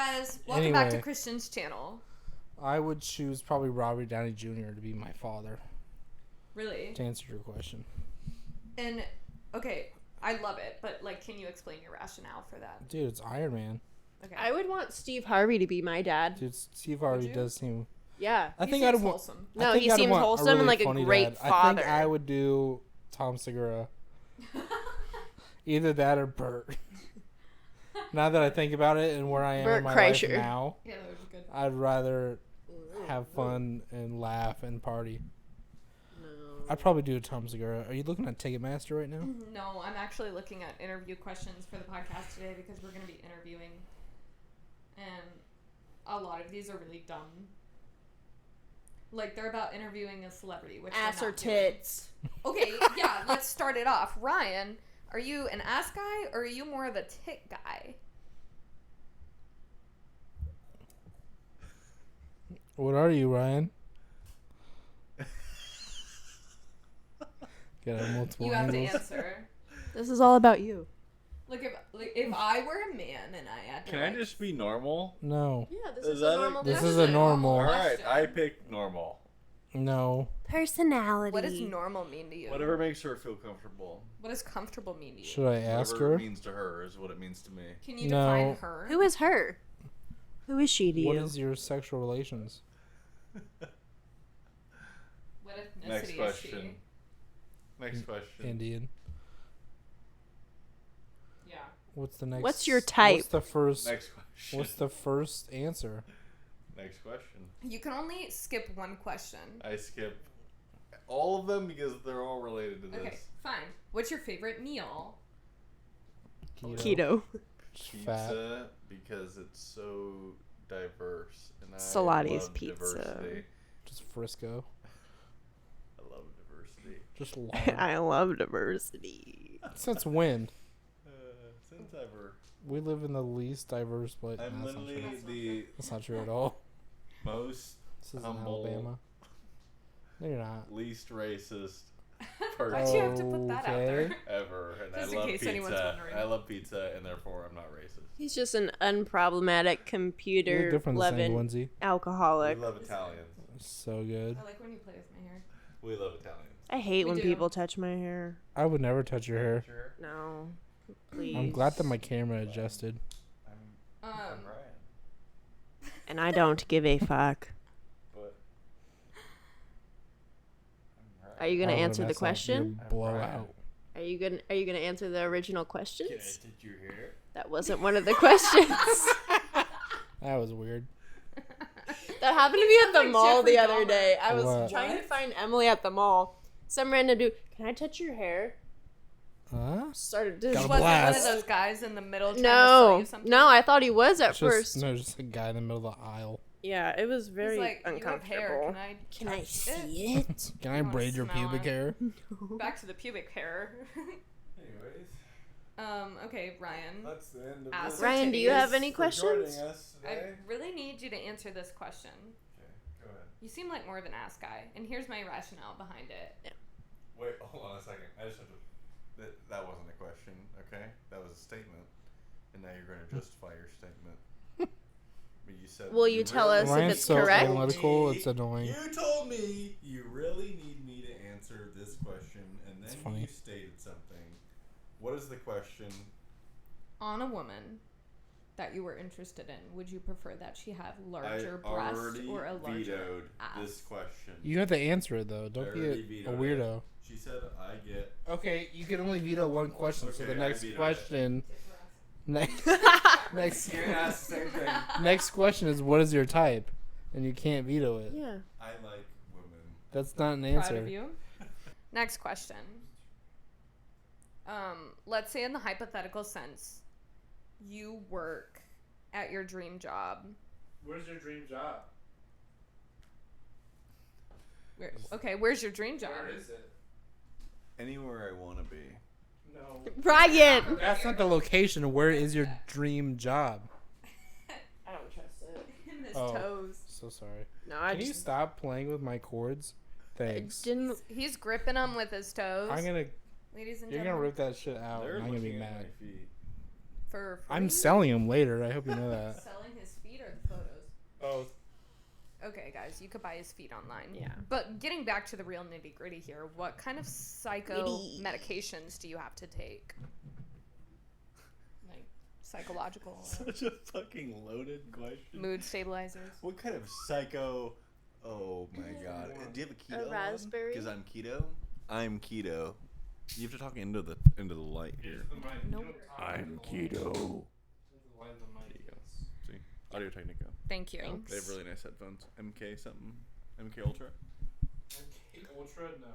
guys. Welcome back to Christian's channel. I would choose probably Robert Downey Jr. to be my father. Really? To answer your question. And, okay, I love it, but, like, can you explain your rationale for that? Dude, it's Iron Man. Okay. I would want Steve Harvey to be my dad. Dude, Steve Harvey does seem... Yeah. I think I'd want... wholesome. No, he seems wholesome and, like, a great dad. father. I think I would do Tom Segura. Either that or Bert. Now that I think about it and where I am Bert in my Kreischer. life now, yeah, that would be good. I'd rather have fun and laugh and party. No. I'd probably do a Tom Segura. Are you looking at Ticketmaster right now? No, I'm actually looking at interview questions for the podcast today because we're going to be interviewing. And a lot of these are really dumb. Like, they're about interviewing a celebrity. Which ass or tits. Okay, yeah, let's start it off. Ryan, are you an ass guy or are you more of a tit guy? What are you, Ryan? Got multiple You have angles. to answer. This is all about you. Like if I were a man and I had to Can I just be normal? No. Yeah, this Is is a that normal This question. is a normal. Alright, I pick normal. No. Personality. What does normal mean to you? Whatever makes her feel comfortable. What does comfortable mean to you? Should I ask Whatever her? it means to her is what it means to me. Can you No. define her? Who is her? Who is she to you? What is your sexual relations? What ethnicity Next is question. she? Next question. Indian. Yeah. What's the next? What's your type? Next question. What's the first answer? Next question. You can only skip one question. I skip all of them because they're all related to this. Okay, fine. What's your favorite meal? Keto. Fat. Pizza because it's so diverse and I Salati's love pizza. diversity. Just Frisco. I love diversity. Just lard. I love diversity. Since when? Since ever. We live in the least diverse place. I'm No, that's not literally true. the That's not true at all. most This is in humble, Alabama. No, you're not. least racist Why'd person you have to put that out there? Okay. ever. And Just I in love case anyone's pizza. wondering. I love pizza and therefore I'm not racist. He's just an unproblematic You're computer different than loving Lindsey. We alcoholic. love Italians. So good. I like when you play with my hair. We love Italians. I hate We when do. people touch my hair. I would never touch your hair. Sure. No. Please. I'm glad that my camera adjusted. I'm Ryan. And I don't give a fuck. But I'm Ryan. Are you gonna I would've answer the messed up question? your blowout. Are you gonna answer the original questions? Can I touch your hair? That wasn't one of the questions. That was weird. That happened to me at the like mall Jeffrey the other Dahmer. day. I was What? trying to What? find Emily at the mall. Some random dude, can I touch your hair? Huh? Started to Got a Was it one of blast. those guys in the middle trying to sell No, you something? no, I thought he was at Just, first. no, just a guy in the middle of the aisle. Yeah, it was He's very like, you have uncomfortable. hair. Can I touch see it? Can I You wanna braid your smell pubic it? hair? Back to the pubic hair. Anyways, Okay, Ryan. that's the end of Ask this. Ryan, do you have any For joining questions? us I today. really need you to answer this question. Okay, go ahead. You seem like more of an ass guy, and here's my rationale behind it. Wait, hold on a second. I just have to. That wasn't a question, okay? That was a statement, and now you're going to justify your statement. But you said. Will you tell us if Ryan's it's so correct? analytical, it's annoying. You told me you really need me to answer this question, and It's then funny. you stated something. What is the question? On a woman that you were interested in, would you prefer that she have larger I breasts already or a larger vetoed ass? this question. You have to answer it though. I Don't be already a vetoed weirdo. it. She said I get. Okay, you can only veto one question. So Okay, the I next vetoed it. question, next, next, You can ask the same thing. next question is what is your type, and you can't veto it. Yeah. I like women. That's not an Proud answer. of you. Next question. Let's say in the hypothetical sense, you work at your dream job. Where's your dream job? Where's your dream job? is it? Anywhere I want to be. No. Ryan! That's not the location. Where is your dream job? I don't trust it. In his Oh. toes. So sorry. No, I Can you just stop playing with my cords? Thanks. didn't. He's gripping them with his toes. I'm gonna. Ladies and You're gentlemen. gonna rip that shit out. They're and I'm gonna be looking at mad. my feet. For free? I'm selling them later. I hope you know that. Selling his Both. Okay, guys, you could buy his feet online. Yeah. But getting back to the real nitty gritty here, what kind of psycho medications do you have to take? Like psychological, Such a fucking loaded question. mood stabilizers. What kind of psycho? Oh my god. Do you have a keto? A raspberry? Because I'm keto. I'm keto. You have to talk into the light here. Nope. I'm keto. See, Audio Technica. Thank you. They have really nice headphones. MK something. MK Ultra. MK Ultra? No.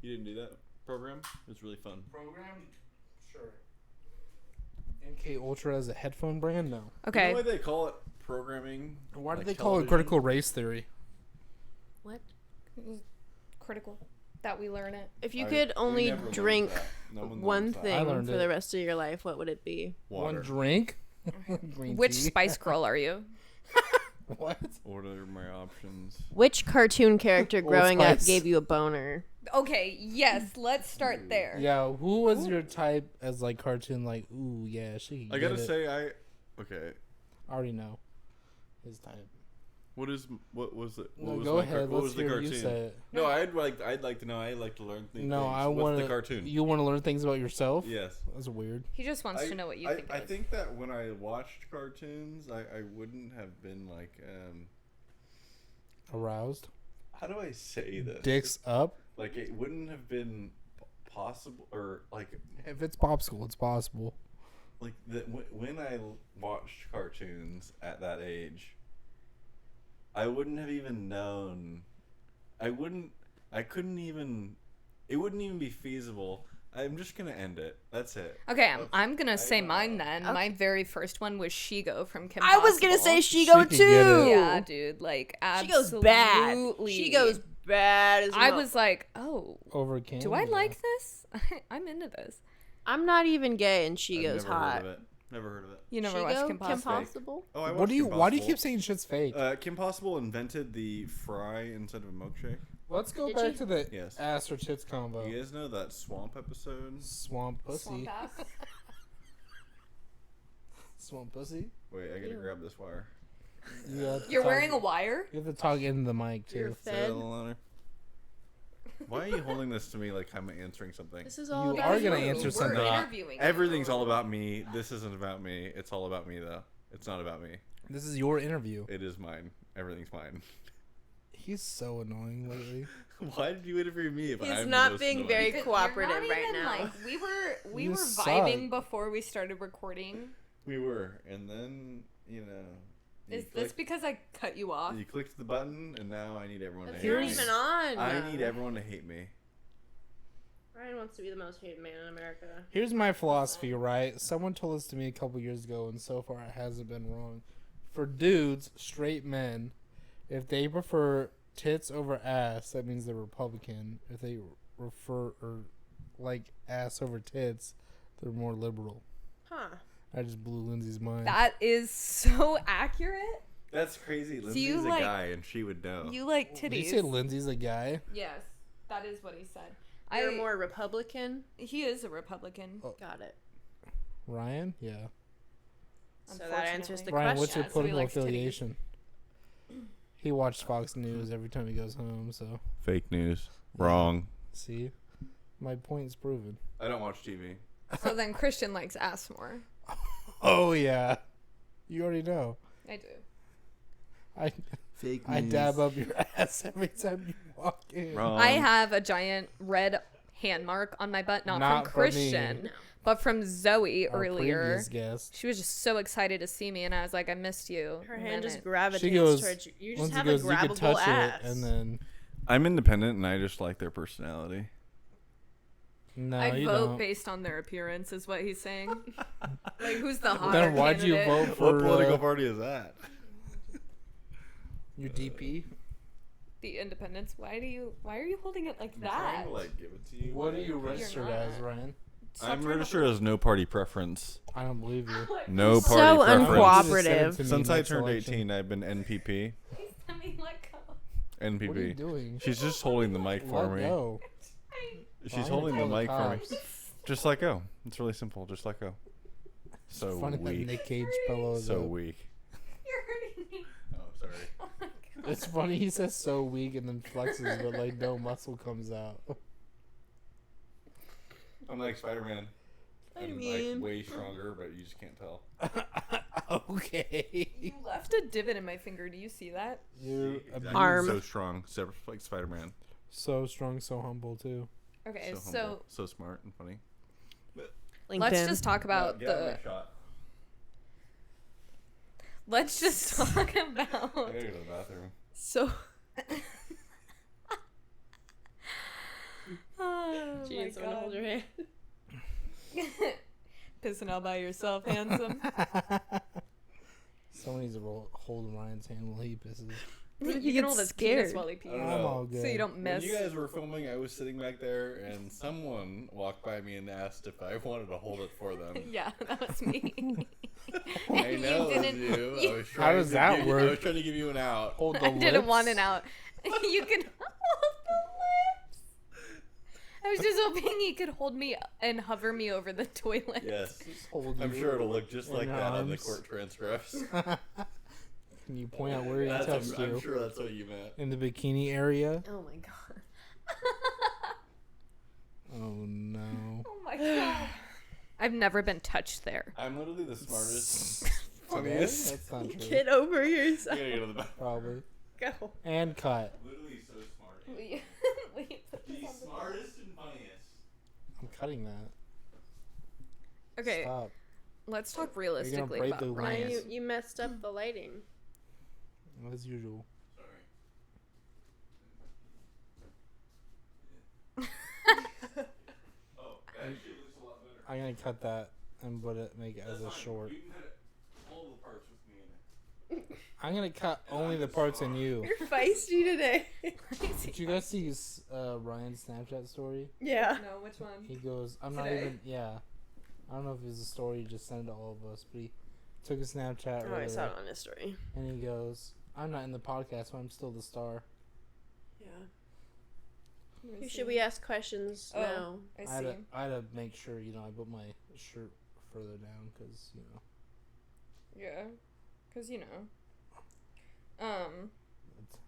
You didn't do that program? It was really fun. Program? Sure. MK Ultra as a headphone brand? No. Okay. You know why they call it programming? Why do Like they call it television? critical race theory? What? Critical that we learn it. If you I- could we only never learned drink that. No one one learns that. thing I for learned it. the rest of your life, what would it be? Water. One drink? Green Which tea? Spice Girl are you? What? What are my options? Which cartoon character Old growing up Spice. gave you a boner? Okay, yes, let's start there. Yeah, who was your type as like cartoon? Like, ooh, yeah, she. Can I get gotta it. say, okay. I already know his type. What was it? What No, was go my ahead. what Let's was the hear cartoon? you say it. No, I'd like to know. I'd like to learn things. No, I What's want the cartoon? You want to learn things about yourself? Yes. That's weird. He just wants to know what you think. I it is. think that when I watched cartoons, I wouldn't have been like, Aroused. how do I say this? Dicks up. Like it wouldn't have been possible, or like If it's popsicle, it's possible. when I watched cartoons at that age, I wouldn't have even known. I couldn't even. It wouldn't even be feasible. I'm just gonna end it. That's it. Okay, I'm gonna say know. mine then. Okay. My very first one was Shigo from Kim I was gonna Possible. say She Shigo can get it. too. Yeah, dude, like She absolutely. goes bad. She goes bad as I well. was like, oh, Over Canada. do I like this? I'm into this. I'm not even gay, and she I've goes never hot. Heard of it. Never heard of it. You never Shigo, watched Kim Kim Possible? Possible? Oh, I What watched do you? Kim Why do you Possible. keep saying shit's fake? Kim Possible invented the fry instead of a milkshake. Let's go Did back she? to the Yes. ass or tits combo. You guys know that swamp episode? Swamp pussy. Swamp ass? Swamp pussy. Wait, I gotta Ew. grab this wire. You have to You're talk- wearing a wire? You have to talk into the mic You're too. Say that fed. a little louder. Why are you holding this to me like I'm answering something? This is all You about are gonna you. answer We're something. interviewing. Everything's all about me. This isn't about me. It's all about me though. It's not about me. This is your interview. It is mine. Everything's mine. He's so annoying lately. Why did you interview me if He's I'm not the most being annoying? very Because cooperative you're not right even, now. Like, we You were suck. vibing before we started recording. We were, and then you Is this because I cut you off? you clicked the button, and now I need everyone to That's hate not me. even on. I need everyone to hate me. Ryan wants to be the most hated man in America. Here's my philosophy, right? Someone told this to me a couple years ago, and so far it hasn't been wrong. For dudes, straight men, if they prefer tits over ass, that means they're Republican. If they refer or like ass over tits, they're more liberal. Huh. I just blew Lindsay's mind. That is so accurate. That's crazy. Lindsay's you, a like- guy, and she would know. You like Did you titties. say Lindsay's a guy? Yes, that is what he said. You're more Republican? He is a Republican. Oh. Got it. Ryan? Yeah. So that answers the Ryan, question. what's your Yeah, so he political likes titties. affiliation? He watched Fox News every time he goes home, so Fake news. Wrong. see, my point is proven. I don't watch TV. So then Christian likes ass more. Oh yeah, you already know. I do. I Fake I dab up your ass every time you walk in. Wrong. I have a giant red hand mark on my butt, not Not from from me. Christian, No. but from Zoe Our earlier. previous guest. She was just so excited to see me, and I was like, I missed you. Her And hand then just it- gravitates She goes. towards you. You just Lindsay have goes, a you could grabbable touch ass. it, and then I'm independent, and I just like their personality. no, I you vote don't. based on their appearance, is what he's saying. Like, who's the hotter Then why'd you candidate? vote for What political party is that? your DP? The Independents. Why are you holding it like I'm that? trying to, like, give it to you. What are you registered not. as, Ryan? Stop I'm trying to registered as no party preference. I don't believe you. No So party preference. uncooperative. Send it to me Since I next turned election. 18, I've been NPP. I mean, let go. NPP. What are you doing? She's just holding the mic for Let me. go. She's Why holding the call the mic for me. cops? Just let go. It's really simple. Just let go. So Funny that weak. Nick Cage pillows So up. weak. You're hurting me. Oh, sorry. It's funny he says so weak and then flexes, but like no muscle comes out. I'm like Spider-Man. I'm like way stronger, but you just can't tell. Okay. You left a divot in my finger. Do you see that? You're Exactly. Arm. So strong, so like Spider-Man. so strong, so humble too. Okay, So so humble, so smart and funny. LinkedIn. let's just talk about Get out of the. my shot. Let's just talk I about. gotta go to the bathroom. So. Oh Jeez, my I wanna hold your god. hand. Pissing all by yourself, handsome. Someone needs to hold Ryan's hand while he pisses. What if You he can gets hold his scared? penis while he pees. I don't I'm know. all good. So you don't miss. When you guys were filming, I was sitting back there, and someone walked by me and asked if I wanted to hold it for them. Yeah, that was me. I know it was didn't- you. I was How trying does to that give- work? I was trying to give you an out. Hold the I didn't lips? want an out. You can hold the lips. I was just hoping he could hold me and hover me over the toilet. Yes. Hold I'm you sure it'll look just in like your that on the arms. court transcripts. Can you point out where he touched you? I'm sure that's what you meant. In the bikini area? Oh my god. Oh no. Oh my god. I've never been touched there. I'm literally the smartest, Okay, funniest. that's not true. Get over I yourself. gotta go to the bathroom. Probably. Go. And cut. Literally so smart. Will you put The this on the- smartest and funniest. I'm cutting that. Okay, Stop. let's talk realistically break about the Ryan. lines. You messed up the lighting. As usual. Sorry. Oh, that actually looks a lot better. I'm gonna cut that and make it as a That's fine. short. You can cut all the parts with me in it. I'm gonna cut only the parts in you. You're feisty today. Did you guys see Ryan's Snapchat story? Yeah. No, which one? He goes, I'm not Today? even, yeah. I don't know if it was a story he just sent it to all of us, but he took a Snapchat Oh, I saw earlier, it on his story. and he goes, I'm not in the podcast, but I'm still the star. Yeah. Who should we ask questions Oh. now? I I see. had to make sure, I put my shirt further down, because, Yeah, because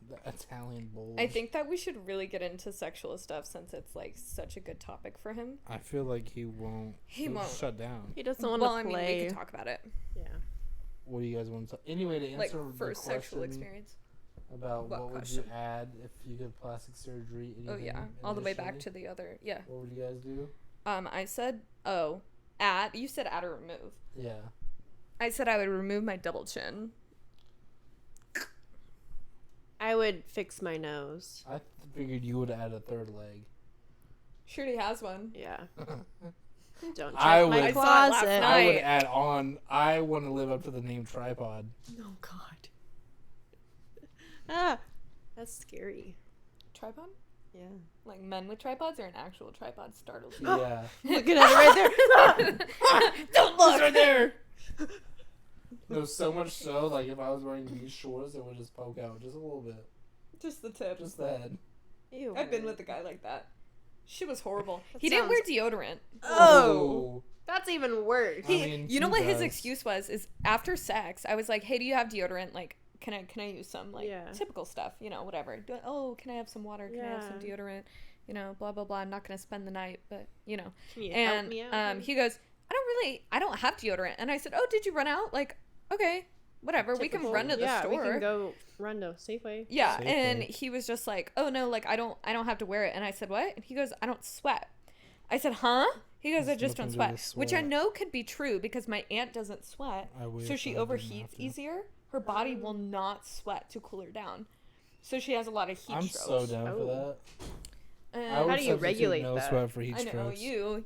the Italian bulge. I think that we should really get into sexual stuff since it's like such a good topic for him. I feel like he won't. He he'll won't. shut down. He doesn't want Well, to I mean, play. we can talk about it. Yeah. What do you guys want to talk? Anyway, to Like answer the first sexual question experience. about What what would question? you add if you did plastic surgery? Oh anything yeah, all the way back initially? to the other. Yeah. What would you guys do? I said add. You said add or remove. Yeah. I said I would remove my double chin. I would fix my nose. I figured you would add a third leg. Sure, he has one. Yeah. Don't check I my would- I saw it last closet. night. I would add on. I want to live up to the name tripod. Oh God. Ah, that's scary. Tripod? Yeah. Like men with tripods or an actual tripod startles you? Yeah. Looking at it right there. Don't look. It's right there. No, so much so, like if I was wearing these shorts, it would just poke out just a little bit, Just the tip. just the head. Ew. I've been with a guy like that. She was horrible. That He didn't wear sounds- deodorant. Oh, that's even worse. I mean, You know he what his does. excuse was? Is after sex, I was like, "Hey, do you have deodorant? Like, can I use some? Like, Yeah. typical stuff, whatever. Oh, can I have some water? Can I have some Yeah. deodorant? Blah blah blah. I'm not gonna spend the night, but Can you help And me out? he goes, I don't have deodorant. And I said, oh, did you run out? Like, okay, whatever. We can Typical. run to the yeah, store. we can go run to Safeway. Yeah, Safeway. and he was just like, "Oh no, like I don't have to wear it." And I said, "What?" And he goes, "I don't sweat." I said, "Huh?" He goes, "I Has just don't nothing to do sweat," with which I sweat. know could be true because my aunt doesn't sweat, I wish so she I didn't overheats have to. easier. Her body will not sweat to cool her down, so she has a lot of heat I'm strokes. so down for Oh. that. And I would How do you substitute regulate no that? sweat for heat I know strokes.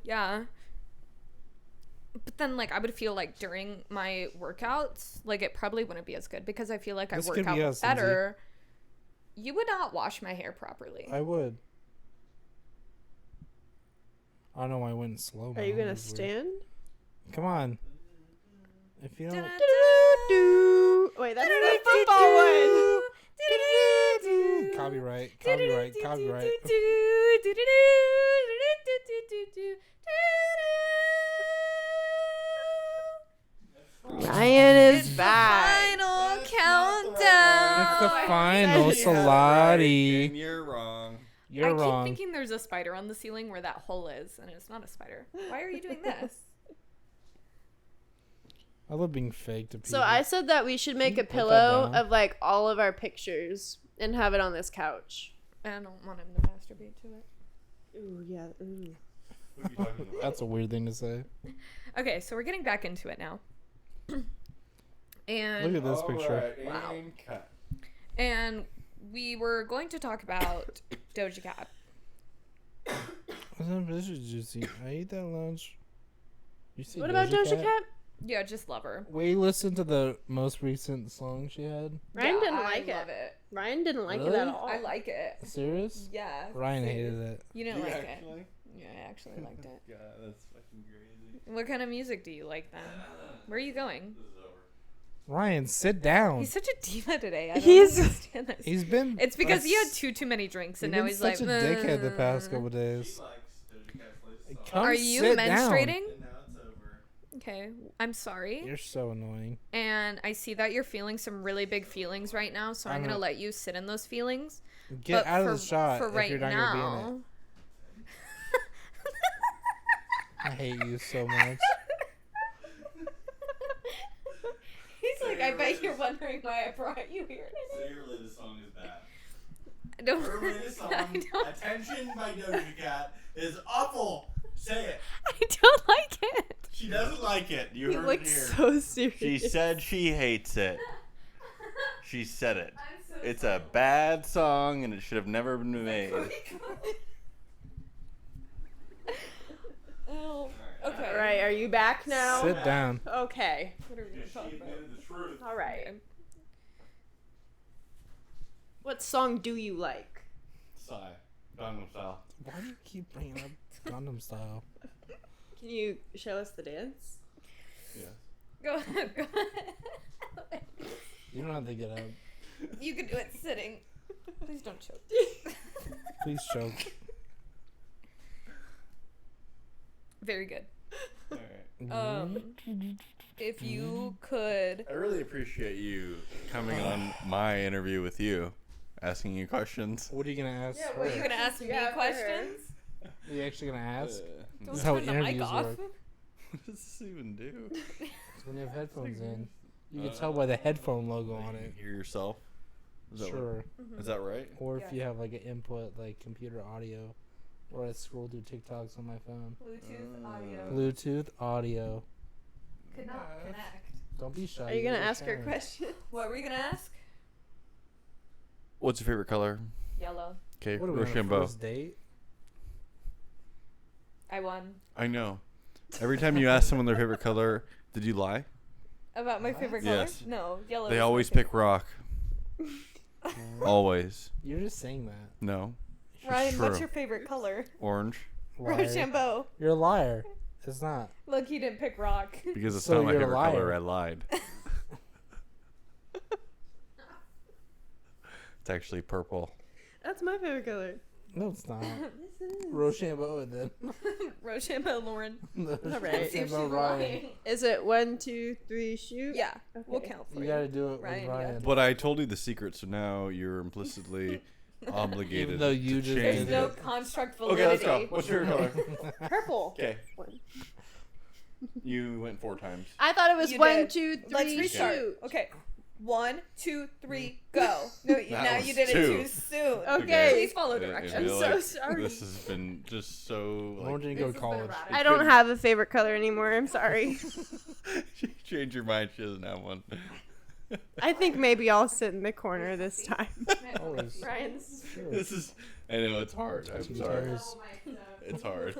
yeah. But then, like, I would feel like during my workouts, like, it probably wouldn't be as good because I feel like This I could work be out us, Lindsay. better. You would not wash my hair properly. I would. I don't know why I went in slow. Are you gonna stand? Come on. If you don't. Do-do-do. Wait, that's the football one. Copyright. Ryan is back. Final If countdown. That's the I final said- salati. And you're wrong. You're I wrong. keep thinking there's a spider on the ceiling where that hole is, and it's not a spider. Why are you doing this? I love being fake to people. So I said that we should make Can a you put that pillow down? of like all of our pictures and have it on this couch. I don't want him to masturbate to it. Ooh, yeah. Ooh. What are you talking about? That's a weird thing to say. Okay, so we're getting back into it now. And Look at this picture. Alright, Wow. and cut. and we were going to talk about Doja Cat. This is juicy. I ate that lunch. You see What about Doja Cat? Yeah, just love her. We listened to the most recent song she had. Ryan Yeah, didn't I like love it. it. Ryan didn't like it Really? at all. I like it. Serious? Yeah. Ryan hated it. You didn't You like actually? it. Yeah, I actually liked it. God, that's fucking crazy. What kind of music do you like then? Where are you going? This is over. Ryan, sit down. He's such a diva today. I don't He's- understand this. He's been. It's because he had that's- too many drinks, and He's now been he's such like. a dickhead the past couple She days. likes Doja Cat's latest Come song. Are you sit down. menstruating? And now it's over. Okay, I'm sorry. You're so annoying. And I see that you're feeling some really big feelings right now, so I'm I'm gonna not- let you sit in those feelings. Get But out of for- the shot for if right you're not gonna be in now. it. I hate you so much. He's like, I bet you're wondering why I brought you here. So your latest song is bad. I don't. Her latest song, I don't. Attention by Doja Cat, is awful. Say it. I don't like it. She doesn't like it. You He heard it looked here. so serious. She said she hates it. She said it. I'm so It's a bad song and it should have never been made. Oh, okay. All right, are you back now? Sit down. Okay. What are we gonna talk about? the truth. All right. What song do you like? Sigh. Gangnam Style. Why do you keep bringing up Gundam Style? Can you show us the dance? Yes. Go ahead. Go ahead. You don't have to get up. You can do it sitting. Please don't choke. Please choke. Very good. Alright. If you could. I really appreciate you coming on my interview with you, asking you questions. What are you gonna ask? Are you her? gonna ask me Yeah, for her. questions? Are you actually gonna ask? Don't This is how turn the mic interviews off. work. What does this even do? It's when you have headphones in. You can tell by the headphone logo on it. Hear yourself? Is that Sure. Is that right? Or if Yes. you have like an input, like computer audio, or I scroll through TikToks on my phone. Bluetooth audio. Bluetooth audio. Could not connect. Don't be shy. Are you gonna guys are ask her a parents. question? What were you gonna ask? What's your favorite color? Yellow. Okay, What are we on a Rochambeau. first date? I won. I know. Every time you ask someone their favorite color, did you lie? About my What? favorite color? Yes. No, yellow. They is my always favorite. pick rock. Always. You're just saying that. No. Ryan, what's True. your favorite color? Orange. Liar. Rochambeau. You're a liar. It's not. Look, you didn't pick rock. Because it's So not my you're a favorite color, liar. I lied. It's actually purple. That's my favorite color. No, it's not. This is. Rochambeau then. Rochambeau, Lauren. All right. See if she's Rochambeau Ryan. lying. Is it 1, 2, 3, shoot? Yeah, we'll Okay. count for You you. gotta do it Ryan, with you have Ryan. to- But I told you the secret, so now you're implicitly obligated Even though you to just There's change did no it. construct Okay, validity. let's go. What's your color? Purple. Okay. One. You went 4 times. I thought it was You 1, did. 2, 3, Let's restart. shoot. Okay. 1, 2, 3, go. No, That now was you did it 2. too soon. Okay. Please follow I directions. feel I'm so like sorry. This has been just so. Lauren Like, didn't go This to has been college. erratic. I don't have a favorite color anymore. I'm sorry. she changed your mind. She doesn't have one. I think maybe I'll sit in the corner this time. Always. Ryan's. Sure. This is. I know it's hard. I'm Two sorry. tires. It's hard.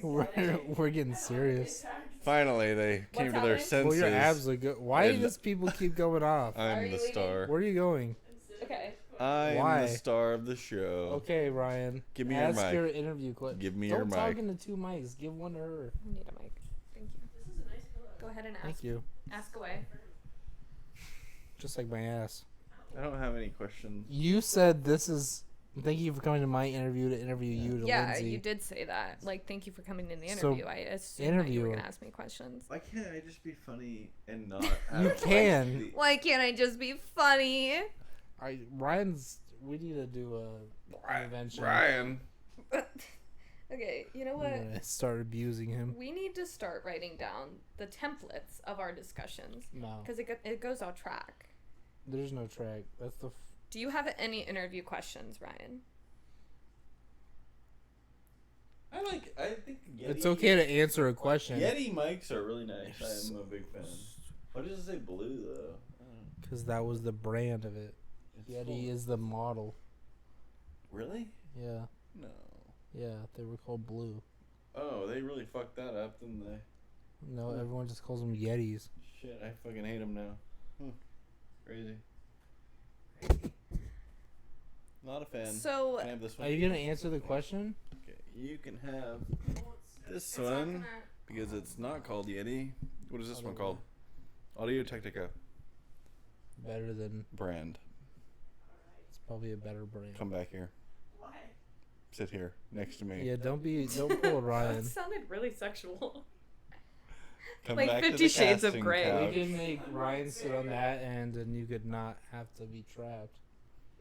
we're getting serious. Finally, they came to their happening? senses. Well, your abs look good. Why do And- these people keep going off? Are I'm you the leaving? star. Where are you going? Okay. I'm Why? the star of the show. Okay, Ryan. Give me your ask mic. your interview question. Give me Don't your talk mic. into 2 mics. Give one to her. I need a mic. Thank you. Go ahead and ask. Thank you. Ask away. Just like my ass. I don't have any questions. You said this is Thank you for coming to my interview to interview you to Yeah, Lindsey. you did say that. Like, thank you for coming in the So, interview. I assumed that you were interviewer. gonna ask me questions. Why can't I just be funny and not? You have, can. Like, Why can't I just be funny? We need to do a intervention. Ryan. Okay, you know I'm what? gonna start abusing him. We need to start writing down the templates of our discussions No, because it goes off track. there's no track. That's the. Do you have any interview questions, Ryan? I think Yeti, It's okay to answer a question. Yeti mics are really nice. I'm a big fan. Why does it say blue though? Because that was the brand of it. Yeti is the model. Really? Yeah, No. yeah. They were called Blue. Oh, they really fucked that up, didn't they? No, everyone just calls them Yetis. Shit, I fucking hate them now. Crazy. Not a fan. So Can I have this one? Are you gonna answer the question? Okay, you can have this one because it's not called Yeti. What is this one called? Audio Technica Better than. brand. It's probably a better brand. Come back here. Why? Sit here next to me. Yeah, don't pull a Ryan. that sounded really sexual. Come like back to 50 the Shades of casting Grey. couch. We can make Ryan sit on that end, and you could not have to be trapped.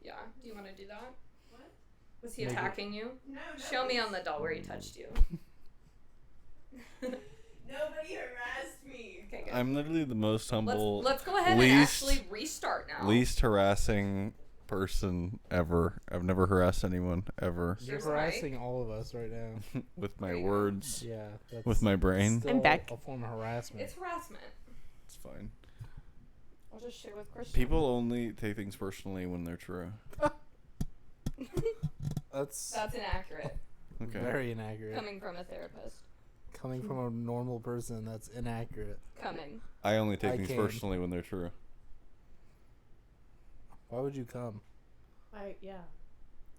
Yeah. Do you want to do that? What? Was he Make it- attacking you? No. Show me on the doll where he touched you. Nobody harassed me. Okay, good. I'm literally the most humble, Let's go ahead least- and actually restart now. least harassing person ever. I've never harassed anyone ever You're Here's harassing all of us right now. with my There you go. words, Yeah, that's with my brain. still I'm back. a form of harassment. It's harassment. It's fine. I'll just share with Christian. People only take things personally when they're true. That's That's inaccurate. Okay. very inaccurate. Coming from a therapist. Coming from a normal person, that's inaccurate. Coming. I only take I things can. personally when they're true. Why would you come? Yeah.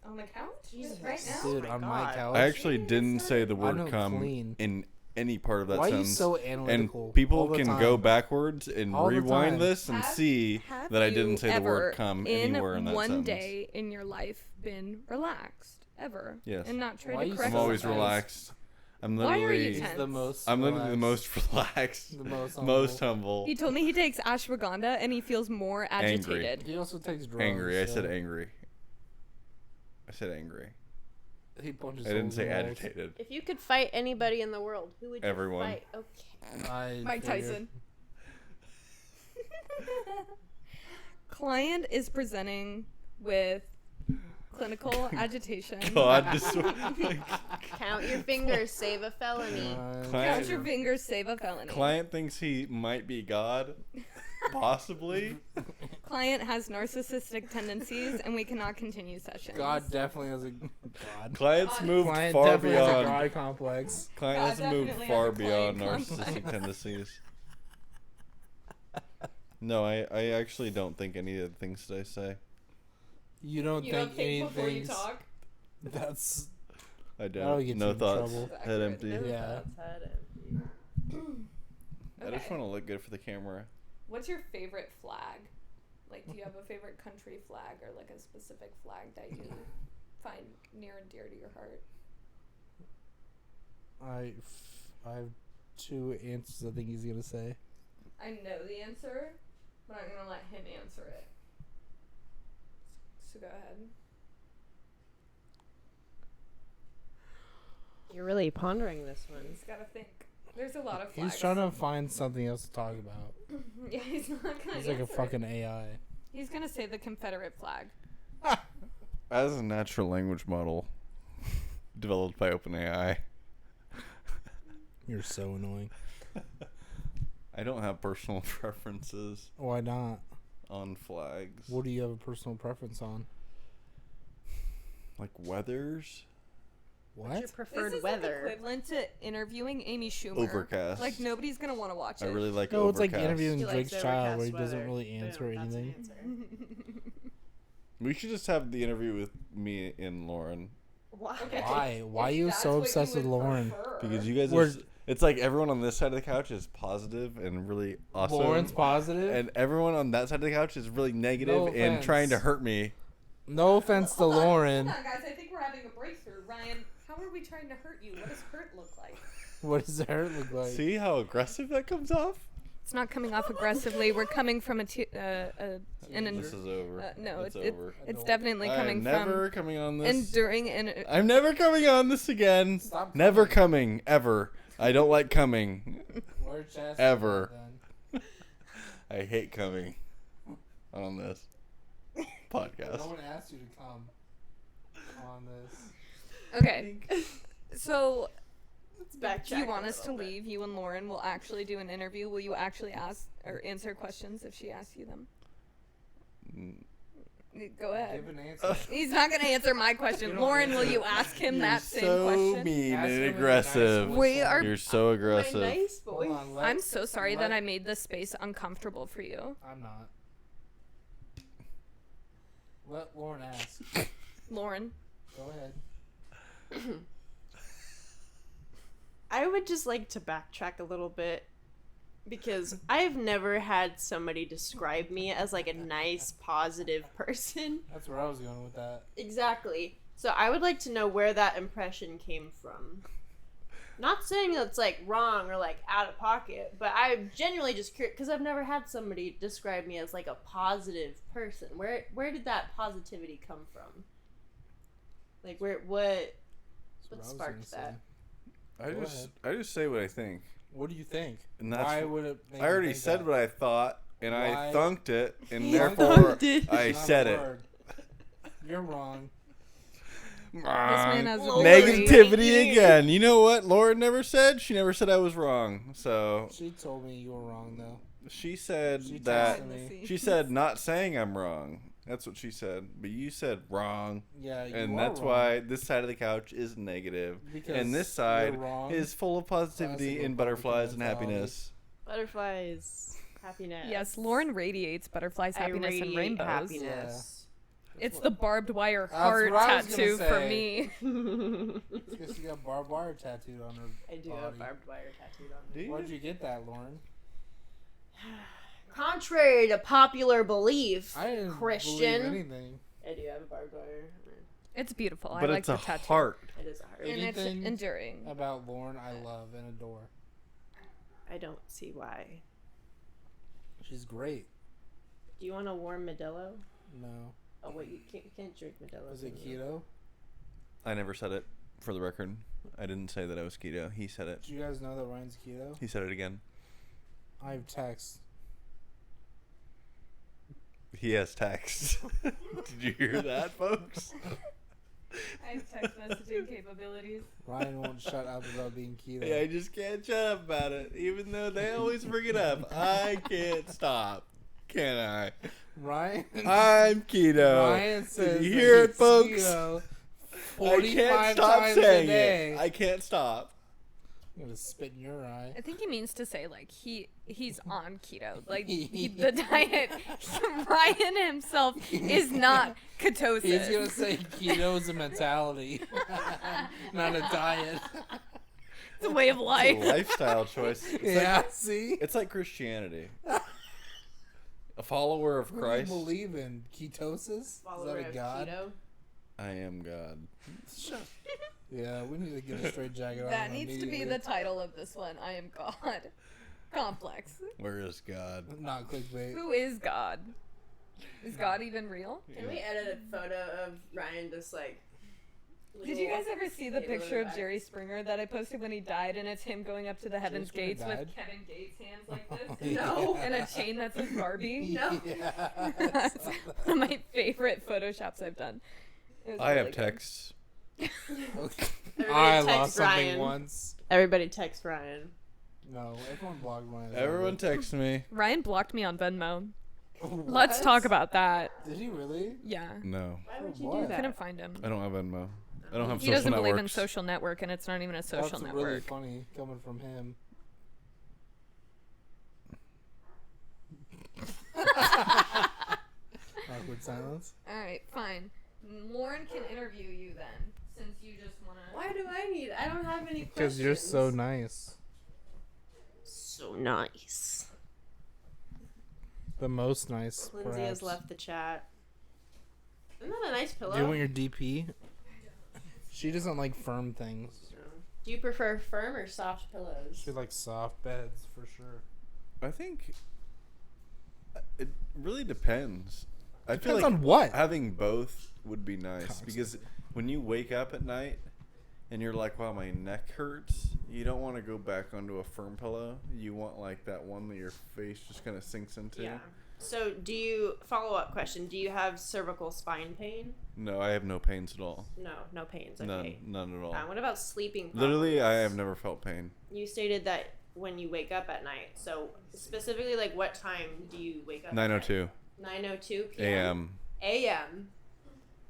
On the couch? Jesus. Right now? Dude, my on my God. couch? I actually didn't say the I word don't come clean. in any part of that Why are you sentence. so analytical? And people all the can time? go backwards and All the rewind time. this and see that I didn't say the word come anywhere in that one sentence. day in your life been relaxed ever? Yes. And not tried Why to you correct I'm always so yourself? relaxed. I'm Why are you literally tense? He's the most. I'm literally the relaxed, most relaxed, The most most humble, He told me he takes ashwagandha and he feels more Angry. agitated. He also takes drugs. angry. I said so angry. I said angry. He punches. I didn't holes say in walls. agitated. If you could fight anybody in the world, who would you Everyone. fight? Okay. Mike figure- Tyson. Client is presenting with clinical agitation. God, this Count your fingers, save a felony. Count your fingers, save a felony. client thinks he might be God, possibly. Client has narcissistic tendencies and we cannot continue sessions. God definitely has a God. Clients God. moved Client far definitely has a beyond. God complex. Client God has moved definitely far has a beyond client narcissistic complex. tendencies. No, I actually don't think any of the things that I say. You don't You think don't think before you anything's. talk? That's. I That'll don't. get No you in thoughts. trouble. Head empty. No Yeah. thoughts, head empty. I just Okay. want to look good for the camera. What's your favorite flag? Like, do you have a favorite country flag or like a specific flag that you find near and dear to your heart? I have two answers. I think he's gonna say. I know the answer, but I'm gonna let him answer it. So go ahead. You're really pondering this one. He's gotta think. There's a lot of flags. He's trying to find something else to talk about. Yeah, he's not gonna. He's like a answer fucking it. AI. He's gonna say the Confederate flag. As a natural language model developed by OpenAI, You're so annoying. I don't have personal preferences Why not? on flags. What do you have a personal preference on? Like weathers? What's What? your preferred This is weather? like equivalent to interviewing Amy Schumer. Overcast. Like nobody's gonna want to watch it. I really like No, it's overcast. like interviewing He likes Drake's child, overcast where he doesn't weather. really answer Boom, that's an anything. answer. We should just have the interview with me and Lauren. Why? Okay. Why? Why are If you that's so what you obsessed with would Lauren? prefer. Because you guys are... We're- It's like everyone on this side of the couch is positive and really awesome. Lauren's positive. And everyone on that side of the couch is really negative No and offense. trying to hurt me. No offense to Hold on, Lauren. Hold on, guys. I think we're having a breakthrough. Ryan, how are we trying to hurt you? What does hurt look like? What does her look like? See how aggressive that comes off? It's not coming off aggressively. We're coming from This is over. no, it's it's over. it's definitely coming I'm never coming on this. and during and I'm never coming on this again. Stop Never coming. coming ever. I don't like coming. Wear chastity Ever. then. I hate coming on this No podcast. one asked you to come on this. okay. So Let's backtrack. do you want a us to little bit. leave? You and Lauren will actually do an interview. Will you actually ask or answer questions if she asks you them? Go ahead. Give an answer. He's not going to answer my question. You don't Lauren, will answer. you ask him You're that same so question? mean Ask him and in a aggressive. nice We voice. are- You're so My aggressive. nice boy. Hold on, I'm so sorry that let- I made this space uncomfortable for you. I'm not. Let Lauren ask. Lauren. Go ahead. I would just like to backtrack a little bit because I've never had somebody describe me as like a nice, positive person. That's where I was going with that. Exactly. So I would like to know where that impression came from. Not saying that's like wrong or like out of pocket, but I'm genuinely just curious because I've never had somebody describe me as like a positive person. Where did that positivity come from? Like what That's what I was sparked gonna that? say. Go ahead. I just say what I think. What do you think? And that's Why would it make I you already think said that? what I thought, and Why- I thunked it, and You therefore thunked it. I It's not a said it. word. You're wrong. This man has a Lord. Negativity again. You know what Lauren never said? She never said I was wrong. So She told me you were wrong, though. she said She that. texted me. She said not saying I'm wrong. That's what she said. But you said wrong. Yeah, you And are that's wrong. why this side of the couch is negative. Because And this you're side wrong. is full of positivity Classic and butterflies and Republican happiness. Butterflies, happiness. Yes, Lauren radiates butterflies, I happiness, and radiate rainbows. happiness. It's the barbed wire That's heart what I was gonna tattoo for say. me. It's because she got barbed wire tattooed on her I do body. have barbed wire tattooed on Do me. you? Where'd you get that, Lauren? Contrary to popular belief, I didn't Christian. believe anything. I do have a barbed wire. It's beautiful. But I like it's the a tattoo. heart. It is a heart. And it's Anything enduring. about Lauren I love and adore. I don't see why. She's great. Do you want a warm Modelo? No. Oh wait, you can't drink Modelo. Is it can you? keto? I never said it, for the record. I didn't say that I was keto. He said it. Do you guys know that Ryan's keto? He said it again. I have text. He has text. Did you hear that, folks? I have text messaging capabilities. Ryan won't shut up about being keto. Yeah, I just can't shut up about it, even though they always bring it up. I can't stop, can I? Ryan. I'm keto. Ryan says Did you that hear it, he's folks? keto I 45 can't stop times saying a day. it. I can't stop. I'm gonna spit in your eye. I think he means to say like he's on keto. Like the diet. Ryan himself is not ketosis. He's gonna say keto is a mentality, not a diet. It's a way of It's life. a lifestyle choice. It's Yeah, like, see? it's like Christianity. A follower of What do you Christ. believe in? Ketosis? Follower Is that a of god? keto. I am God. Yeah, we need to get a straight jacket on. That him needs to be immediately. the title of this one. I am God. Complex. Where is God? Not clickbait. Who is God? Is God even real? Can we edit a photo of Ryan just like? Did you guys ever see the little picture of back. Jerry Springer that I posted when he died, and it's him going up to the heaven's Springer gates died? with Kevin Gates' hands like this? No. And a chain that says Barbie? No. Yeah. That's one of my favorite photoshops I've done. It was I really have good. texts. Okay. Everybody I text lost something Ryan. once. Everybody text Ryan. No, everyone blocked Ryan. Everyone texts me. Ryan blocked me on Venmo. What? Let's talk about that. Did he really? Yeah. No, Why would For you what? do that? Couldn't find him. I don't have Venmo. I don't have He social doesn't networks. believe in social network, and it's not even a social That's network. really funny coming from him. Awkward silence. All right, fine. Lauren can interview you then, since you just want to. Why do I need? I don't have any questions. Because you're so nice. So nice. The most nice. Lindsay has perhaps. left the chat. Isn't that a nice pillow? Do you want your DP? She doesn't like firm things. Do you prefer firm or soft pillows? She likes soft beds for sure. I think it really depends. I feel Depends like on what? having both would be nice Constantly. because when you wake up at night and you're like, wow, my neck hurts, you don't want to go back onto a firm pillow. You want like that one that your face just kind of sinks into. Yeah. So, follow-up question, do you have cervical spine pain? No, I have no pains at all. No pains, okay. None at all. What about sleeping problems? Literally, I have never felt pain. You stated that when you wake up at night. So, specifically, like, what time do you wake up 9:02 9:02 p.m.? a.m. A.m.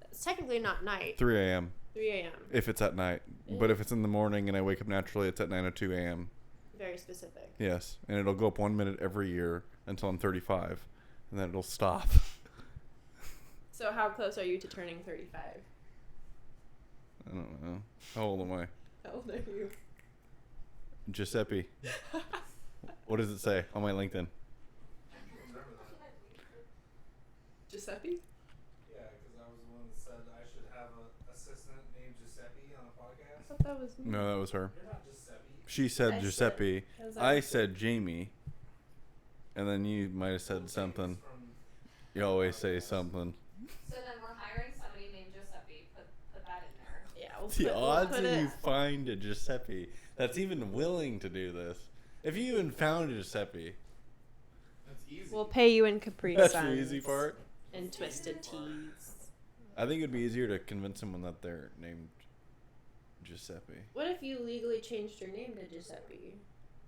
It's technically not night. 3 a.m. 3 a.m. if it's at night. But if it's in the morning and I wake up naturally, it's at 9:02 a.m. Very specific. Yes, and it'll go up 1 minute every year until I'm 35, and then it'll stop. So how close are you to turning 35? I don't know. How old am I? How old are you? Giuseppe. What does it say on my LinkedIn? Giuseppe? Yeah, because I was the one that said I should have an assistant named Giuseppe on a podcast. I thought that was me. No, that was her. You're not Giuseppe. She said I said- Giuseppe. 'cause I said Jamie. And then you might have said something. You always say something. So then we're hiring somebody named Giuseppe. Put that in there. Yeah, we'll The odds put that you it. find a Giuseppe that's even willing to do this. If you even found a Giuseppe, That's easy. We'll pay you in Capri that's Suns the easy part. and Twisted Teas. I think it'd be easier to convince someone that they're named Giuseppe. What if you legally changed your name to Giuseppe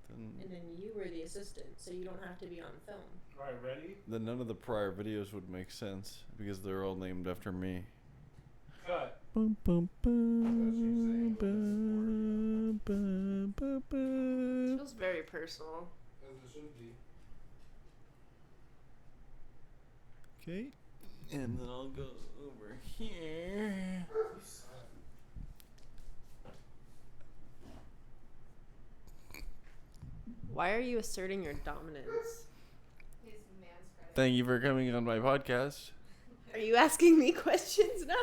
Then, and then you were the assistant, so you don't have to be on film? All right, ready? then none of the prior videos would make sense because they're all named after me. Cut. Bum, bum, bum, bum, bum, bum, It bum. feels very personal. As it should be. Okay, and then I'll go over here. Why are you asserting your dominance? He's manspreading. Thank you for coming on my podcast. Are you asking me questions now?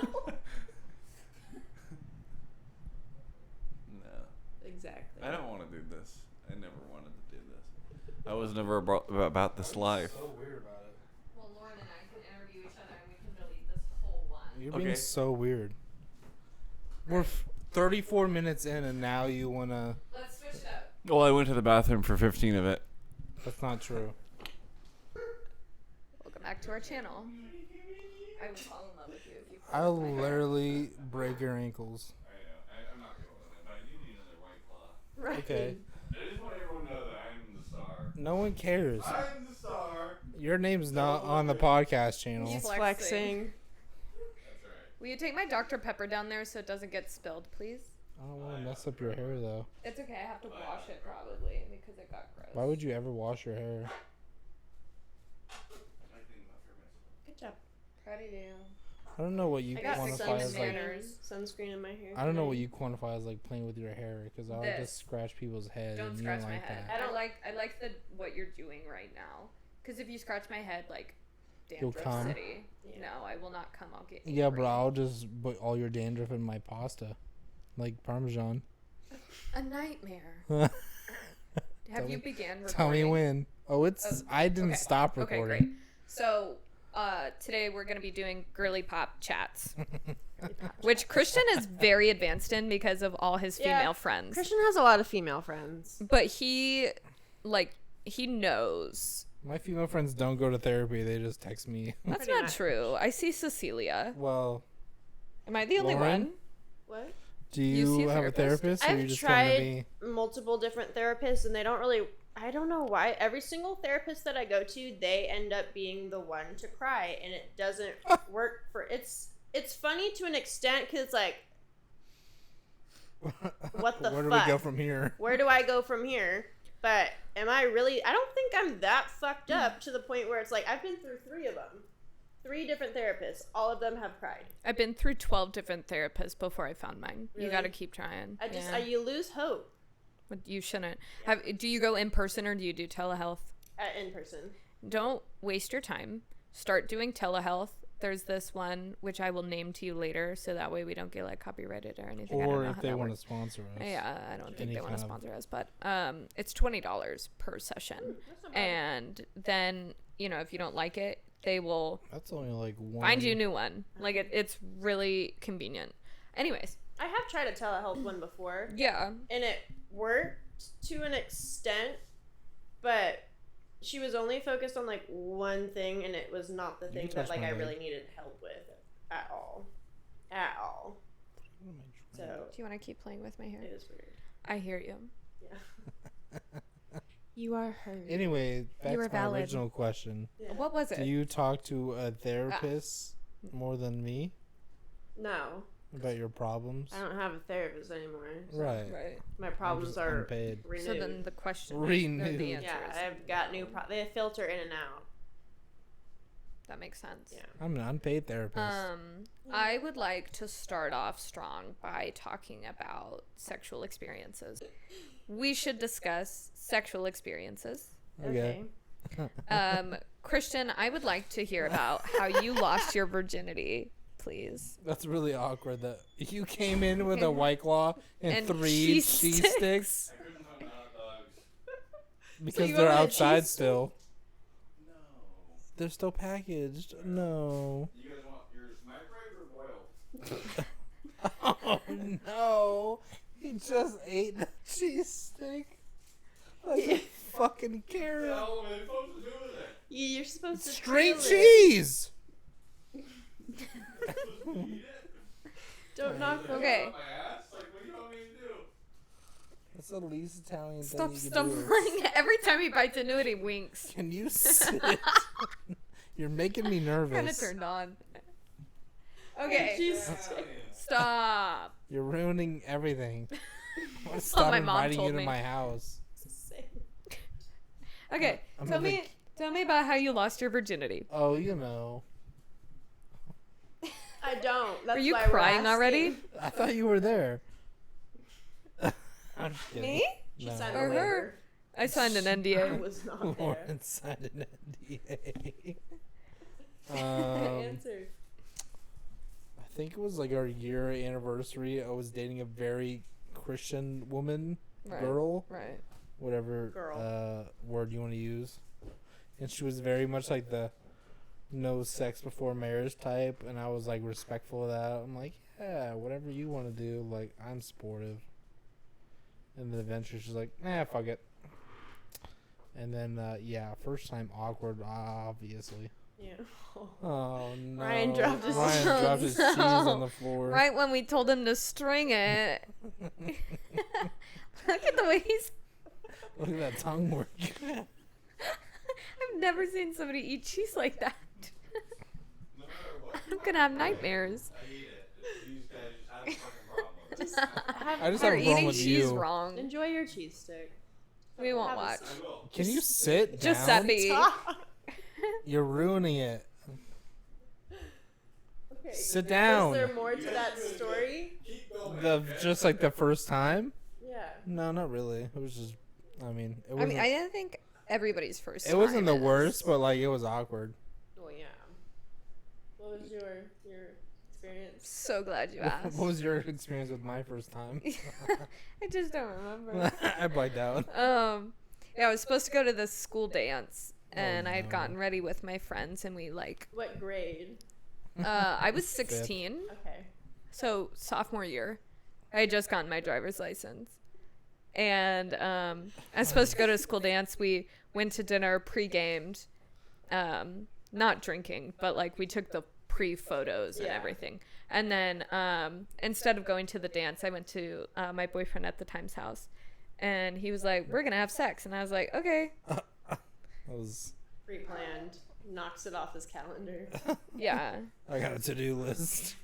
No, Exactly. I don't want to do this. I never wanted to do this. I was never about this life. So weird about it. Well, Lauren and I can interview each other and we can delete this whole one. You're Okay. being so weird. We're 34 minutes in and now you want to... Let's switch it up. Well, I went to the bathroom for 15 of it. That's not true. Welcome back to our channel. I will fall in love with you if you fall I'll in my hair. literally break your ankles. I know. I'm not going to it, but I do need another White Claw. Right. Okay. I just want everyone to know that I'm the star. No one cares. I'm the star. Your name's not on the podcast channel. He's Flexing. flexing. That's right. Will you take my Dr. Pepper down there so it doesn't get spilled, please? I don't want to mess up your hair though. It's okay. I have to wash it probably because it got gross. Why would you ever wash your hair? Good job. Proud of you. I don't know what you I got quantify as like. sunscreen in my hair. I don't know what you quantify as like playing with your hair because I'll This. just scratch people's head Don't and you scratch don't my like head. that. I like the what you're doing right now. Because if you scratch my head, like, You'll dandruff come. city. Yeah. No, I will not come. I'll get. Yeah, angry. but I'll just put all your dandruff in my pasta, like Parmesan. A nightmare. Tell Have you me- began recording? Tell me when. Oh, it's. Oh, I didn't okay. stop Okay, recording. great. So, today we're gonna be doing girly pop chats, which Christian is very advanced in because of all his Yeah, female friends. Christian has a lot of female friends. But he knows. My female friends don't go to therapy. They just text me. That's Pretty not much. true. I see Cecilia. Well, Am I the only Lauren? one? What? do You see you a have a therapist? therapist, or you I've just going to tried be? multiple different therapists, and they don't really. I don't know why. Every single therapist that I go to, they end up being the one to cry, and it doesn't work for. It's funny to an extent because it's like, what the Where do we go fuck? from here? where do I go from here? But am I really? I don't think I'm that fucked up to the point where it's like I've been through 3 of them, 3 different therapists. All of them have cried. I've been through 12 different therapists before I found mine. You Really? got to keep trying. Yeah. You lose hope But you shouldn't. Do you go in person or do you do telehealth? in person. Don't waste your time. Start doing telehealth there's this one which I will name to you later, so that way we don't get like copyrighted or anything. I don't Or know if how they that want to works. sponsor us. Yeah, I don't think Any they want to kind of- sponsor us, but it's $20 per session, That's not bad. and then if you don't like it, they will That's only like one. find you a new one. Like it's really convenient. Anyways, I have tried a telehealth one before, yeah, and it worked to an extent, but she was only focused on like one thing, and it was not the You thing can that touch like my I leg. really needed help with at all. So do you want to keep playing with my hair? it is weird. I hear you. Yeah. You are heard. Anyway, back You to were my valid. original question. Yeah. What was Do it? you talk to a therapist more than me No, about your problems? I don't have a therapist anymore. So Right. Right. My I'm problems just are unpaid. renewed. So then the question, Renewed. or the answer yeah, is I've got new. They filter in and out. that makes sense. Yeah. I'm an unpaid therapist. I would like to start off strong by talking about sexual experiences. We should discuss sexual experiences. Okay. Christian, I would like to hear about how you lost your virginity, please. That's really awkward that you came in with a White Claw and And 3 cheese cheese sticks. sticks I couldn't find hot dogs. because you they're wanted a outside cheese still. No. They're still packaged. No. You guys want yours microwave or boiled? Oh no. He just ate the cheese stick. Like a fucking What the carrot. hell am I supposed to do with it? You're supposed to Straight feel it. cheese. Eat it? Don't knock the Okay. Up my ass? Like, what do you want me to do? That's the least Italian Stop thing you can do. stumbling. Every time he bites into it, he winks. Can you sit? You're making me Kind of nervous. turned on. Okay. Cheese. Stop. You're ruining everything. I'm gonna what stop my mom inviting you told to me. my house. Okay. I'm Tell gonna me about how you lost your virginity. Oh, you know. I don't. That's Are you why we're crying asking. already? I thought you were there. I'm just kidding. Me? She No. signed Or a her? waiver. I signed an I NDA. was not there. Lauren signed an NDA. Answer. I think it was like our year anniversary. I was dating a very Christian woman, Right. girl, Right. whatever Girl. word you want to use. And she was very much like the no sex before marriage type, and I was like respectful of that. I'm like, yeah, whatever you want to do, like I'm supportive. And then eventually she's like, nah, fuck it. And then yeah, first time awkward, obviously. Yeah. Oh no. Ryan dropped his Ryan cheese. dropped his No. cheese on the floor. Right when we told him to string it. Look at the way he's. Look at that tongue work. I've never seen somebody eat cheese like that. No matter what I'm gonna have nightmares. I eat it. You guys just have a fucking problem with it. I just They're have a problem eating with cheese you. wrong. Enjoy your cheese stick. We won't Have a watch. I will. Can you sit down? Giuseppe. You're ruining it. Okay. Sit down. Was there more to that story? Keep going. Just like the first time? Yeah. No, not really. It was just, I mean, it I wasn't. mean, I think everybody's first. It wasn't the time is- worst, but like it was awkward. Well, yeah. What was your experience? So glad you What asked. was your experience with my first time? I just don't remember. I blacked out. Yeah, I was supposed to go to this school dance, and I had no. gotten ready with my friends, and we like. What grade? I was 16, Okay. so sophomore year. I had just gotten my driver's license, and I was supposed to go to a school dance. We went to dinner, pre-gamed, not drinking, but like we took the pre-photos and Yeah. everything. And then instead of going to the dance, I went to my boyfriend at the time's house, and he was like, "We're gonna have sex," and I was like, "Okay, That was. Pre-planned. Knocks it off his calendar. yeah, I got a to-do list.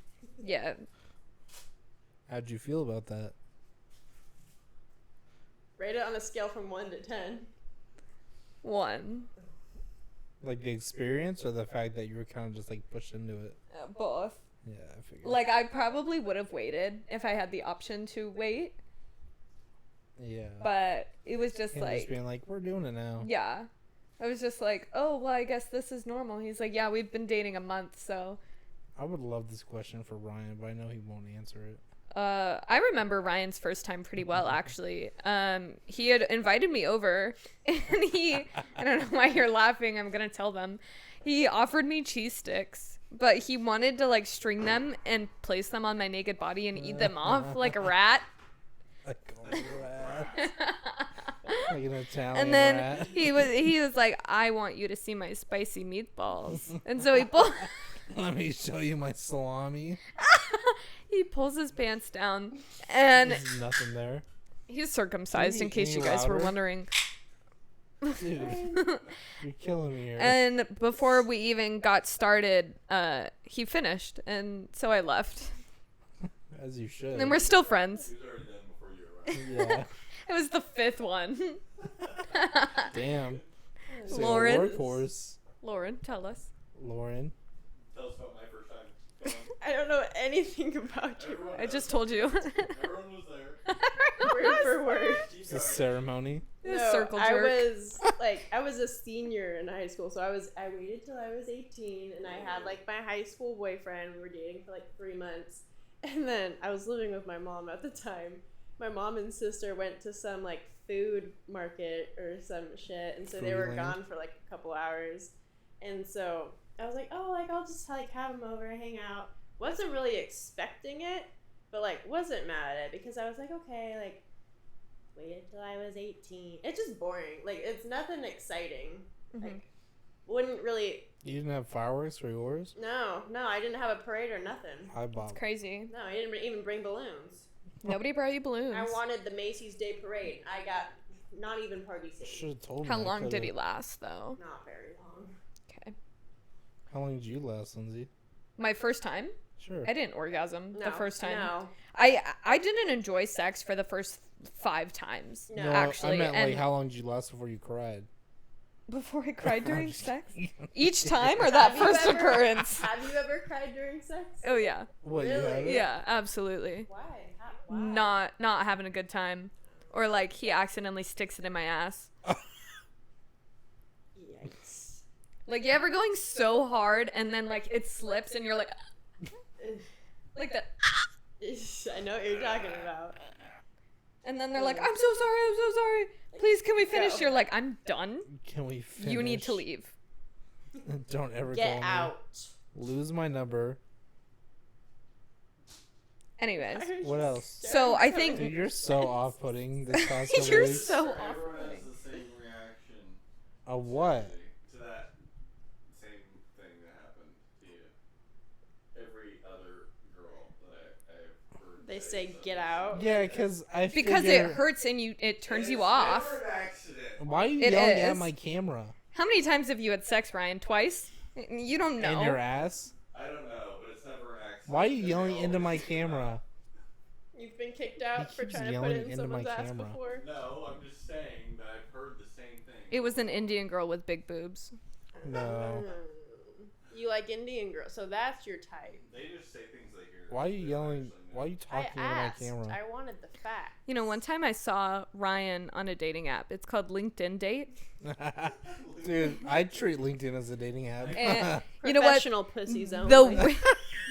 yeah." How'd you feel about that? Rate it on a scale from 1 to 10. 1. Like the experience or the fact that you were kind of just like pushed into it? Both. Yeah, I figured. Like, I probably would have waited if I had the option to wait, yeah. but it was just And like, just being like, we're doing it now. yeah. I was just like, oh, well, I guess this is normal. He's like, yeah, we've been dating a month, so. I would love this question for Ryan, but I know he won't answer it. I remember Ryan's first time pretty well, actually. He had invited me over, and I don't know why you're laughing, I'm gonna tell them. He offered me cheese sticks, but he wanted to, like, string them and place them on my naked body and eat them off like a rat. Like a rat. Like an Italian And then rat. he was like, I want you to see my spicy meatballs. And so he pulled... Let me show you my salami. He pulls his pants down, and There's nothing there. he's circumcised, in case Any you guys were louder? wondering. Dude, you're killing me here. And before we even got started, he finished, and so I left. As you should. And we're still friends. He was already done before you arrived. Yeah. It was the 5th one. Damn. So Lauren. Workhorse. Lauren, tell us. Lauren. Tell us about my first time. Come on. I don't know anything about you. Everyone I just knows. told you. Everyone was there. Word for word. Keep It's a going. ceremony. No, Circle I jerk. was a senior in high school, so I waited till I was 18, and I had like my high school boyfriend. We were dating for like 3 months, and then I was living with my mom at the time. My mom and sister went to some like food market or some shit, and so they were Foodland. gone for like a couple hours, and so I was like, oh, like I'll just like have them over, hang out. Wasn't really expecting it, but like wasn't mad at it because I was like, okay, like waited till I was 18. It's just boring. Like it's nothing exciting. Like wouldn't really. You didn't have fireworks for yours? No, I didn't have a parade or nothing. I bought. It's crazy. No, I didn't even bring balloons. Nobody brought you balloons. I wanted the Macy's Day Parade. I got not even party city. Should have told me. How I long did coulda- he last, though? Not very long. Okay. How long did you last, Lindsay? My first time? Sure. I didn't orgasm the first time. No. I didn't enjoy sex for the first 5 times. No. actually. I meant and like how long did you last before you cried? before I cried during just sex? kidding. Each time or that Have you first ever- occurrence? Have you ever cried during sex? Oh yeah. What, you Really? haven't? Yeah, absolutely. Why? Why? Not having a good time. Or like he accidentally sticks it in my ass. Yikes. Like you ever going so hard and then like it slips and you're like like that. I know what you're talking about. And then they're like, I'm so sorry. Please, can we finish? Go. You're like, I'm done. Can we finish? You need to leave. Don't ever Get call me. out. Lose my number. Anyways. What else? So I think Dude, you're so off-putting this past couple you're weeks. so Everyone off-putting. has the same reaction. A what? To that same thing that happened to you. Every other girl that I've heard. They say get out. Yeah, because I Because figure- it hurts and it turns you It's off. never an accident. Why are you It yelling is. at my camera? How many times have you had sex, Ryan? Twice? You don't know. In your ass? I don't know, but it's never an accident. Why are you They yelling always into my say camera? You've been kicked out He for keeps trying to yelling put it in into my someone's ass camera. before. that. No, I'm just saying that I've heard the same thing. It was an Indian girl with big boobs. No. You like Indian girls, so that's your type. They just say things they hear. Why are you They don't yelling? actually know. Why are you I talking into asked. my camera? I wanted the fact. You know, one time I saw Ryan on a dating app. It's called LinkedIn Date. Dude, I treat LinkedIn as a dating app. And you know what? Professional pussies only. The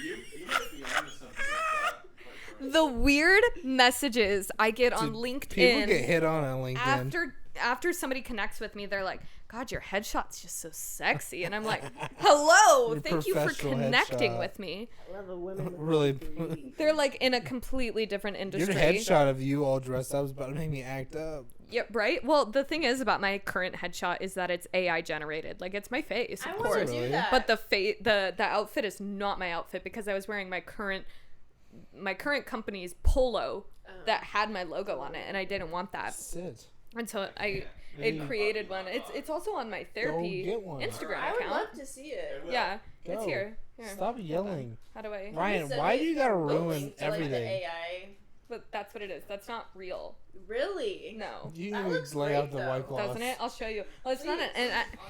You might be onto something like that. quite frankly. the weird messages I get on Dude, LinkedIn People get hit on LinkedIn. after somebody connects with me, they're like, God, your headshot's just so sexy. And I'm like, hello, Your thank you for professional connecting headshot. with me. I love a woman. with Really, booty. They're like in a completely different your industry. headshot of you all dressed up is about to make me act up. Yep, right? Well, the thing is about my current headshot is that it's AI generated. Like, it's my face, I of want course. to Really? do that. But the outfit is not my outfit because I was wearing my current company's polo that had my logo on it, and I didn't want that. Sit. And so I Maybe- created one. It's also on my therapy get one. Instagram I would account. love to see it. Yeah, it's Go. here. Here. Stop yelling. How do I? Ryan, Send why me do you gotta a ruin link to, like, the everything? AI. But that's what it is. That's not real. Really? No. You That need looks to lay out great, the though. white cloth. Doesn't it? I'll show you. Well, it's not.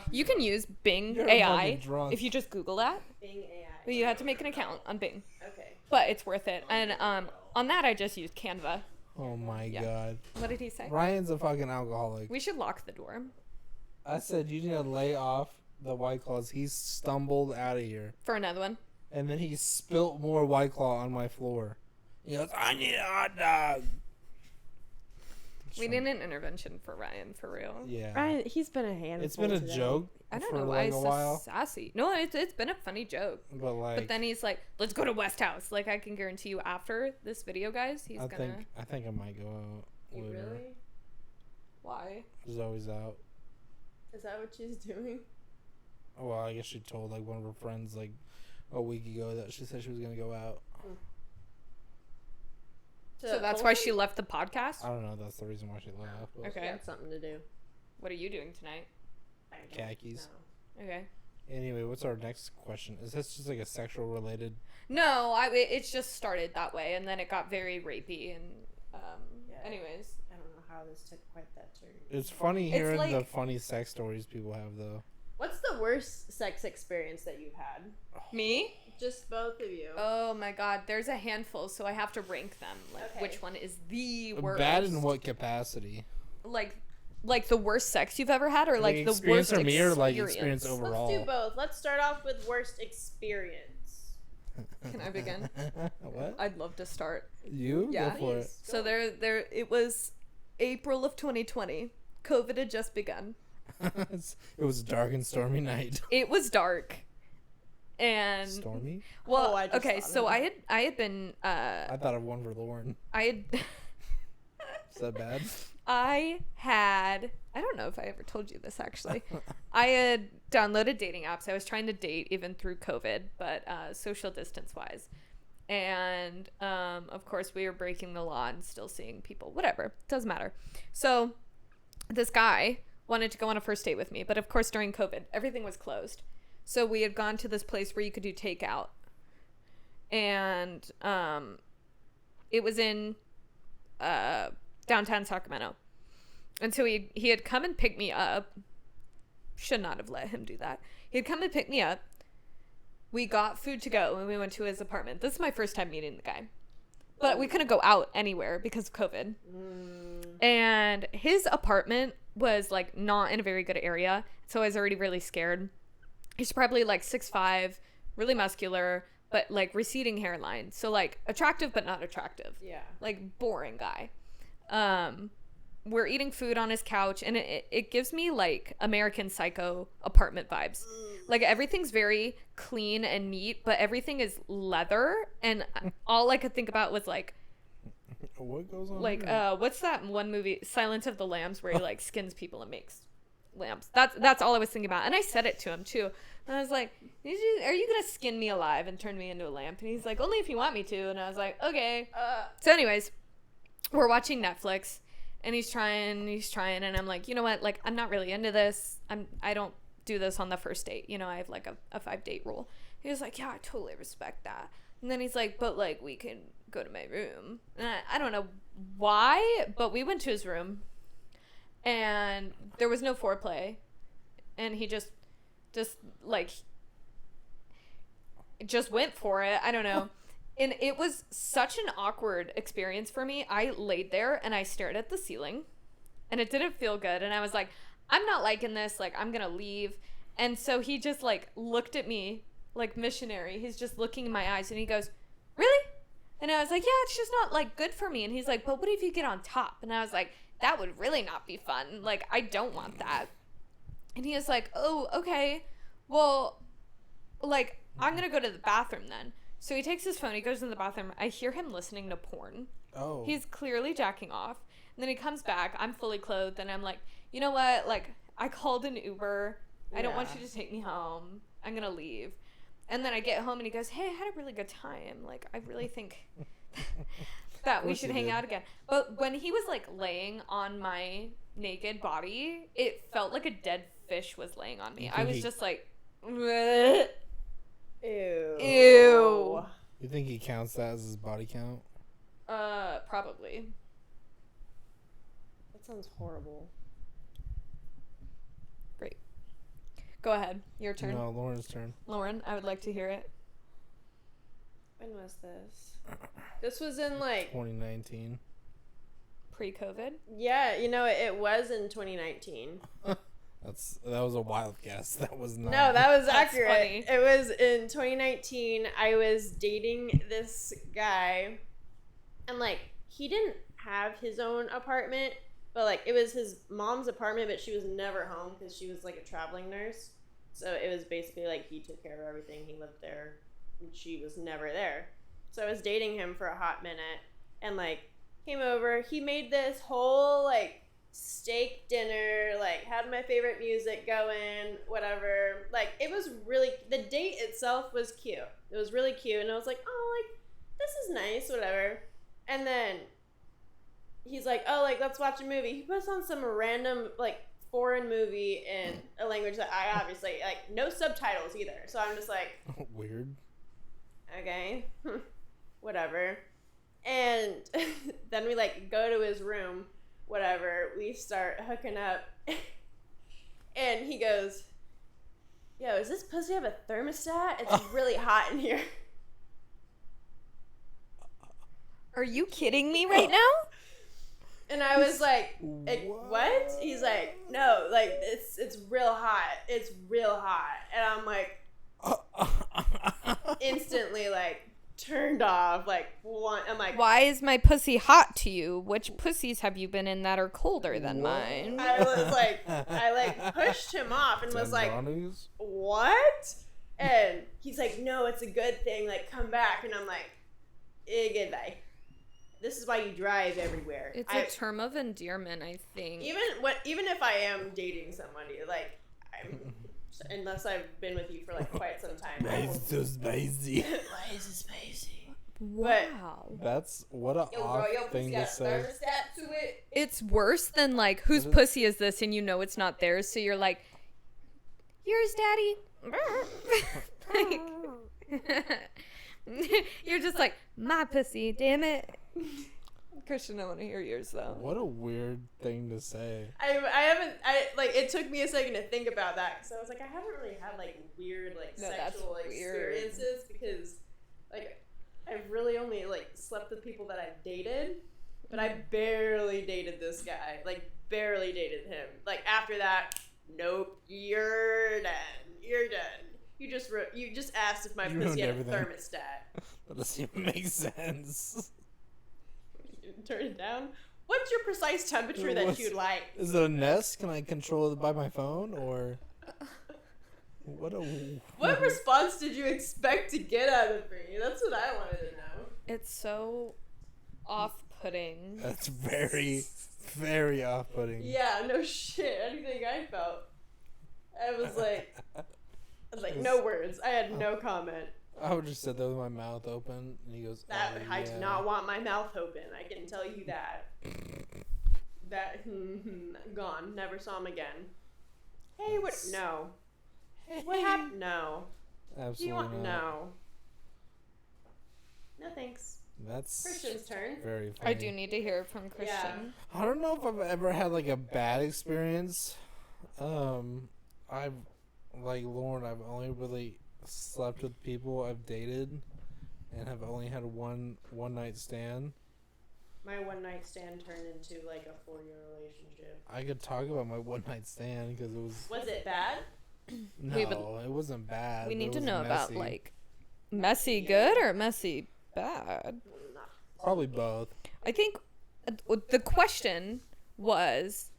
You can use Bing You're AI fucking drunk. if you just Google that. Bing AI. But you have to make an account on Bing. Okay. But it's worth it. And on that, I just used Canva. Oh my Yeah. god. What did he say? Ryan's a fucking alcoholic. We should lock the door. I said you need to lay off the White Claws. He stumbled out of here. For another one. And then he spilt more White Claw on my floor. He goes, I need a hot dog. We need an intervention for Ryan, for real. Yeah. Ryan, he's been a handful. It's been a today. joke. I don't for know why like he's a so while. sassy. No, it's been a funny joke. But then he's like, let's go to West House. Like, I can guarantee you after this video, guys, he's I gonna... think I might go out You later. really? Why? She's always out. Is that what she's doing? Well, I guess she told like one of her friends like a week ago that she said she was gonna go out. So that's why she left the podcast? I don't know. That's the reason why she left. But Okay. She got something to do. What are you doing tonight? I don't Khakis. know. Okay. Anyway, what's our next question? Is this just like a sexual related? No, it's just started that way, and then it got very rapey, and anyways. I don't know how this took quite that turn. It's funny It's hearing the like- funny sex stories people have though. What's the worst sex experience that you've had? Me? Just both of you. Oh my god, there's a handful, so I have to rank them. Like, Okay. which one is the worst? Bad in what capacity? Like the worst sex you've ever had, or like the experience worst for me, or like experience? experience overall? Let's do both. Let's start off with worst experience. Can I begin? What? I'd love to start. You Yeah. go for it. Please, So go. there. It was April of 2020. COVID had just begun. It was a dark and stormy night. It was dark, and Stormy? well, Oh, I just okay. thought So of I had been I thought of one for Lauren. I had. Is that bad? I don't know if I ever told you this actually. I had downloaded dating apps. I was trying to date even through COVID, but social distance wise. And of course, we were breaking the law and still seeing people. Whatever. Doesn't matter. So this guy wanted to go on a first date with me. But of course, during COVID, everything was closed. So we had gone to this place where you could do takeout. And it was in downtown Sacramento. And so he had come and picked me up. Should not have let him do that. He had come and picked me up. We got food to go and we went to his apartment. This is my first time meeting the guy. But we couldn't go out anywhere because of COVID. And his apartment was like not in a very good area. So I was already really scared. He's probably like 6'5", really muscular, but like receding hairline. So like attractive but not attractive. Yeah. Like boring guy. We're eating food on his couch, and it gives me like American Psycho apartment vibes. Like everything's very clean and neat, but everything is leather, and all I could think about was like What goes on? like here? what's that one movie, Silence of the Lambs, where he like skins people and makes lamps. That's all I was thinking about, and I said it to him too. And I was like, are you gonna skin me alive and turn me into a lamp? And he's like, only if you want me to. And I was like, okay. So anyways, we're watching Netflix. And he's trying, and I'm like, you know what? Like, I'm not really into this. I don't do this on the first date. You know, I have like a 5-date rule. He was like, yeah, I totally respect that. And then he's like, but like, we can go to my room. And I don't know why, but we went to his room, and there was no foreplay, and he just like, just went for it. I don't know. And it was such an awkward experience for me. I laid there and I stared at the ceiling, and it didn't feel good. And I was like, I'm not liking this. Like, I'm going to leave. And so he just like looked at me like missionary. He's just looking in my eyes, and he goes, really? And I was like, yeah, it's just not like good for me. And he's like, but what if you get on top? And I was like, that would really not be fun. Like, I don't want that. And he was like, oh, okay. Well, like, I'm going to go to the bathroom then. So he takes his phone, he goes in the bathroom. I hear him listening to porn. Oh. He's clearly jacking off. And then he comes back. I'm fully clothed, and I'm like, you know what? Like, I called an Uber. I don't want you to take me home. I'm going to leave. And then I get home, and he goes, hey, I had a really good time. Like, I really think that we should hang out again. But when he was, like, laying on my naked body, it felt like a dead fish was laying on me. I was just like, bleh. Ew. Ew. You think he counts that as his body count? Probably. That sounds horrible. Great. Go ahead. Your turn. No, Lauren's turn. Lauren, I would like to hear it. When was this? This was in like 2019. Pre-COVID. yeah, you know it was in 2019. That was a wild guess. That was not. No, that was That's accurate. funny. It was in 2019. I was dating this guy, and like he didn't have his own apartment, but like it was his mom's apartment, but she was never home because she was like a traveling nurse. So it was basically like he took care of everything. He lived there, and she was never there. So I was dating him for a hot minute, and like came over. He made this whole like steak dinner, like had my favorite music going, whatever. Like it was really, the date itself was cute. It was really cute, and I was like, oh, like this is nice, whatever. And then he's like, oh, like let's watch a movie. He puts on some random like foreign movie in a language that I obviously like, no subtitles either. So I'm just like, Weird. okay, whatever. And then we like go to his room, whatever. We start hooking up, and he goes, yo, is this pussy have a thermostat? It's really hot in here. Are you kidding me right now? And I was like, what? He's like, no, like it's real hot. It's real hot. And I'm like, instantly like turned off. Like I'm like, Why is my pussy hot to you? Which pussies have you been in that are colder than mine? I was like, I like pushed him off and was like, what? And he's like, no, it's a good thing. Like, come back. And I'm like, goodbye. This is why you drive everywhere. It's a term of endearment, I think. Even if I am dating somebody, like, unless I've been with you for like quite some time. Why is so spicy? Why is it spicy? Wow. That's what a odd thing to say. Thermostat to it. It's worse than like, whose pussy is this? And you know it's not theirs. So you're like, yours, daddy. You're just like, my pussy, damn it. Christian, I want to hear yours though. What a weird thing to say. It took me a second to think about that because I was like, I haven't really had like weird like sexual experiences because like I've really only like slept with people that I've dated, but I barely dated this guy, like barely dated him. Like after that, nope, you're done. You just asked if my pussy had a thermostat. That doesn't even make sense. Turn it down. What's your precise temperature that you'd like? Is it a Nest? Can I control it by my phone or? What response did you expect to get out of me? That's what I wanted to know. It's so off-putting. That's very, very off-putting. Yeah, no shit. How do you think I felt? I was like, no words. I had no comment. I would just sit there with my mouth open, and he goes, I do not want my mouth open. I can tell you that. Gone. Never saw him again. Hey, what? No. What happened? No. Absolutely Do you want? not. No. No thanks. That's Christian's turn. very funny. I do need to hear it from Christian. I don't know if I've ever had like a bad experience. I've like Lauren. I've only really slept with people I've dated, and have only had one night stand. My one night stand turned into like a 4-year relationship. I could talk about my one night stand because it was. Was it bad? No, it wasn't bad. We need to It was know about messy. like messy good or messy bad. Probably both. I think the question was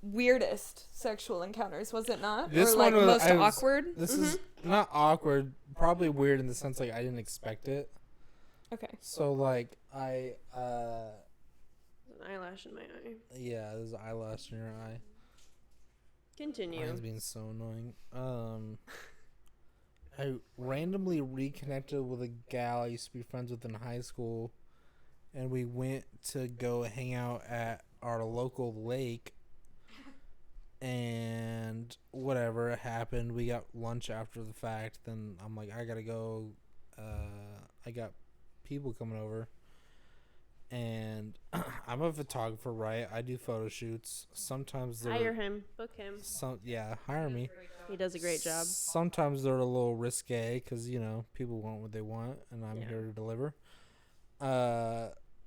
weirdest sexual encounters, was it not? This or like one most was- awkward? This is not awkward. Probably weird in the sense like I didn't expect it. Okay. So like There's an eyelash in my eye. yeah, there's an eyelash in your eye. Continue. Mine's being so annoying. I randomly reconnected with a gal I used to be friends with in high school, and we went to go hang out at our local lake. And whatever happened, we got lunch after the fact. Then I'm like, I gotta go. I got people coming over, and I'm a photographer, right? I do photo shoots. Sometimes they're Hire him. Book him. hire me. He does a great job. Sometimes they're a little risque because people want what they want, and I'm Yeah. here to deliver.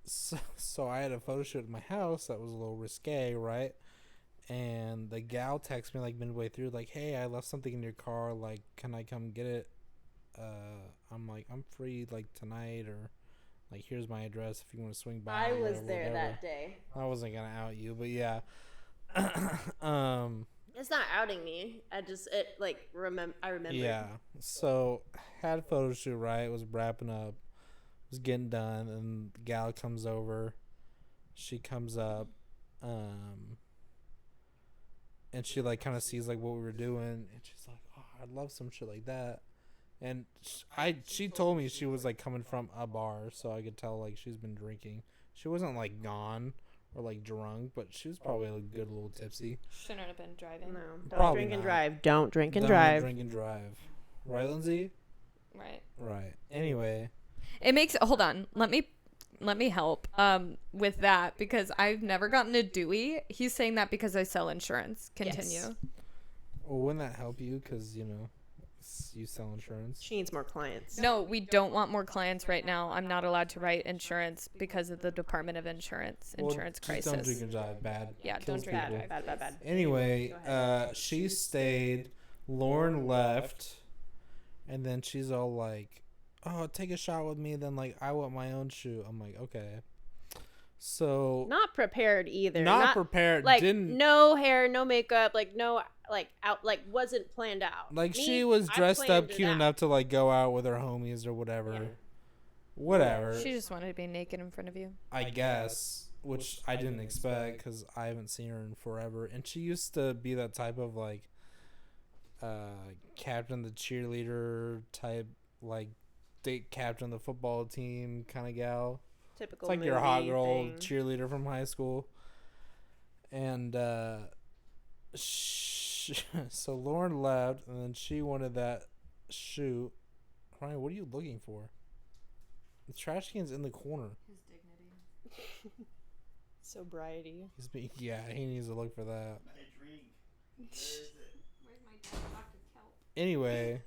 So I had a photo shoot at my house that was a little risque, right? And the gal texts me like midway through, like, "Hey, I left something in your car. Like, can I come get it?" I'm like, "I'm free like tonight, or like here's my address if you want to swing by." I or was whatever, there whatever. that day. I wasn't gonna out you, but yeah. It's not outing me. I remember. Yeah. So had a photo shoot, right? It was wrapping up, was getting done, and the gal comes over. She comes up, and she like kind of sees like what we were doing, and she's like, "Oh, I'd love some shit like that." And she told me she was like coming from a bar, so I could tell like she's been drinking. She wasn't like gone or like drunk, but she was probably a good little tipsy. Shouldn't have been driving. No, don't Probably drink and not. drive. Don't drink and Don't drive. drink and drive. Right, Lindsay? Right. Right. Anyway. It makes. Hold on. Let me help with that because I've never gotten a Dewey. He's saying that because I sell insurance. Continue. Yes. Well, wouldn't that help you? Because, you know, you sell insurance. She needs more clients. No, we don't want more clients right now. I'm not allowed to write insurance because of the Department of Insurance Just crisis. don't drink and drive. Bad. Yeah, Kills don't drink and people. drive. Bad. Anyway, Go ahead. she stayed. Lauren left. And then she's all like, "Oh, take a shot with me." Then, like, I want my own shoot. I'm like, okay. So. Not prepared either. Not prepared. Like, Didn't. no hair, no makeup. Like, no, wasn't planned out. Like, Me, she was I dressed up planned it cute out. enough to, like, go out with her homies or whatever. Yeah. Whatever. She just wanted to be naked in front of you. I guess, which I didn't expect because I haven't seen her in forever. And she used to be that type of like captain the cheerleader type, like date captain the football team kind of gal. Typical. It's like your hot movie girl thing. cheerleader from high school. And so Lauren left, and then she wanted that shoot. Ryan, what are you looking for? The trash can's in the corner. His dignity. Sobriety. Yeah, he needs to look for that. My drink. Where is it? Where's my Dr. Kelp? Anyway,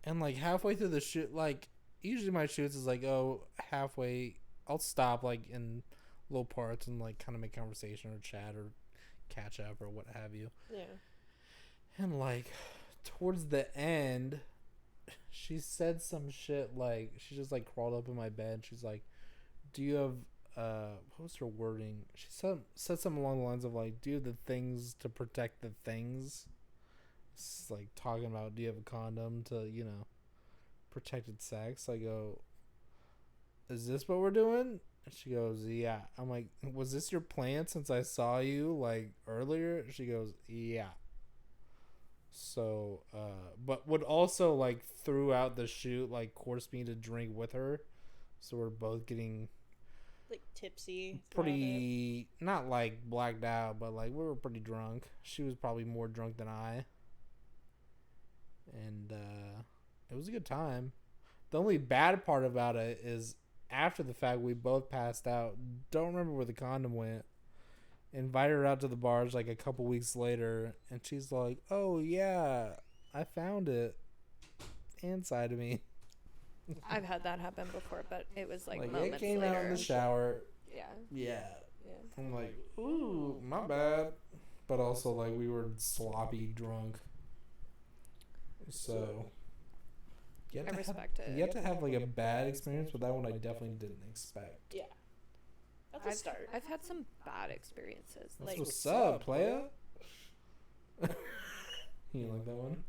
and like halfway through the shoot, like usually my shoots is like, oh, halfway I'll stop like in little parts and like kind of make conversation or chat or catch up or what have you. Yeah. And like towards the end, she said some shit like she just like crawled up in my bed. She's like, "Do you have what was her wording?" She said something along the lines of like, "Do you have the things to protect the things?" It's like talking about, do you have a condom to, you know, protected sex? I go, "Is this what we're doing?" And she goes, "Yeah." I'm like, "Was this your plan since I saw you like earlier?" She goes, "Yeah." So, but would also like throughout the shoot like coerce me to drink with her, so we're both getting Like tipsy. pretty not like blacked out, but like we were pretty drunk. She was probably more drunk than I, and it was a good time. The only bad part about it is after the fact we both passed out. Don't remember where the condom went. Invited her out to the bars like a couple weeks later, and she's like, "Oh yeah, I found it inside of me." I've had that happen before, but it was like Like moments it came later. out in the shower. Yeah. Yeah. Yeah. I'm like, ooh, my bad. But also, like, we were sloppy drunk. So, you have I to respect have, it. You have to have, like, a bad experience, but that one I definitely didn't expect. Yeah. That's a start. I've had some bad experiences. That's Like, what's up, playa? You like that one?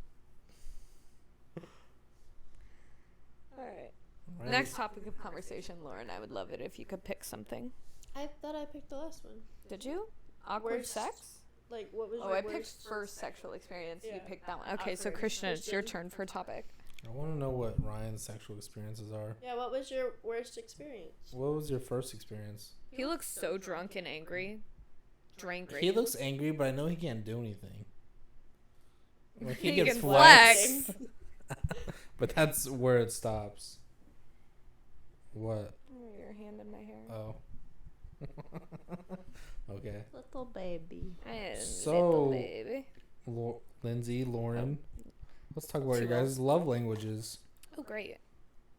all right. Right. Next topic of conversation, Lauren. I would love it if you could pick something. I thought I picked the last one. Did you? Awkward Worst- sex? Like, what was Oh, your I picked worst first sexual experience. You Yeah. picked that one. Okay, so Awkward. Christian, it's your Christian? turn for a topic. I want to know what Ryan's sexual experiences are. Yeah, what was your worst experience? What was your first experience? He looks so drunk and angry. Drangry. He looks angry, but I know he can't do anything. Like, he He gets can flex. flex. But that's where it stops. What? Oh, your hand in my hair. Oh. Okay. Little baby. And So- little baby. Lindsay, Lauren, let's talk about your Two of guys' love languages. Oh, great.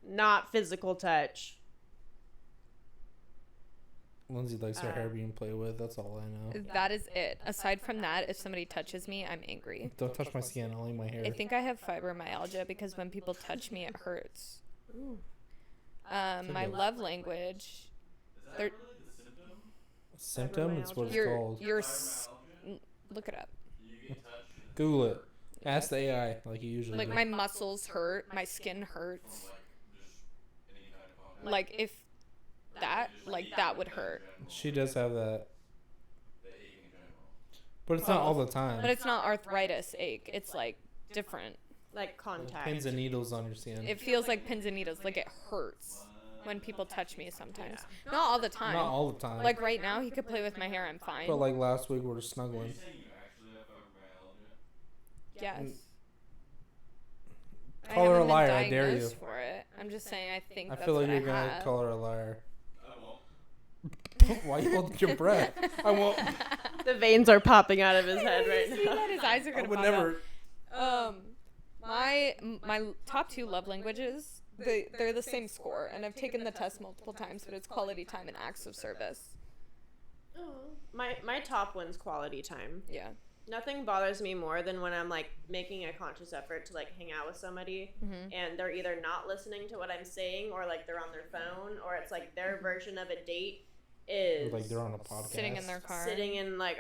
Not physical touch. Lindsay likes her hair being played with. That's all I know. That is it. Aside from that, if somebody touches me, I'm angry. Don't touch my skin, only my hair. I think I have fibromyalgia because when people touch me, it hurts. My love language. They're, Symptom? It's what it's you're, called. look it up. Google it. Ask the AI like you usually Like do. my muscles hurt, my skin hurts. Like if that would hurt. She does have that. But it's not all the time. But it's not arthritis ache. It's like different. Like contact. Pins and needles on your skin. It feels like pins and needles. Like it hurts when people touch me sometimes. Not all the time. Not all the time. Like right now, he could play with my hair. I'm fine. But like last week we were snuggling. Yes. Call her a haven't been liar, I dare you. diagnosed for it. I'm just saying I think I that's feel like what you're gonna have. call her a liar. Why you holding your breath? I won't. The veins are popping out of his head right See now. that? His eyes are I gonna would pop never. out. My top 2 love languages, they're the same score, and I've taken the test multiple times, but it's quality time and acts of service. My top one's quality time. Yeah. Nothing bothers me more than when I'm like making a conscious effort to like hang out with somebody and they're either not listening to what I'm saying or like they're on their phone or it's like their version of a date is Like they're on a podcast. Sitting in their car. sitting in like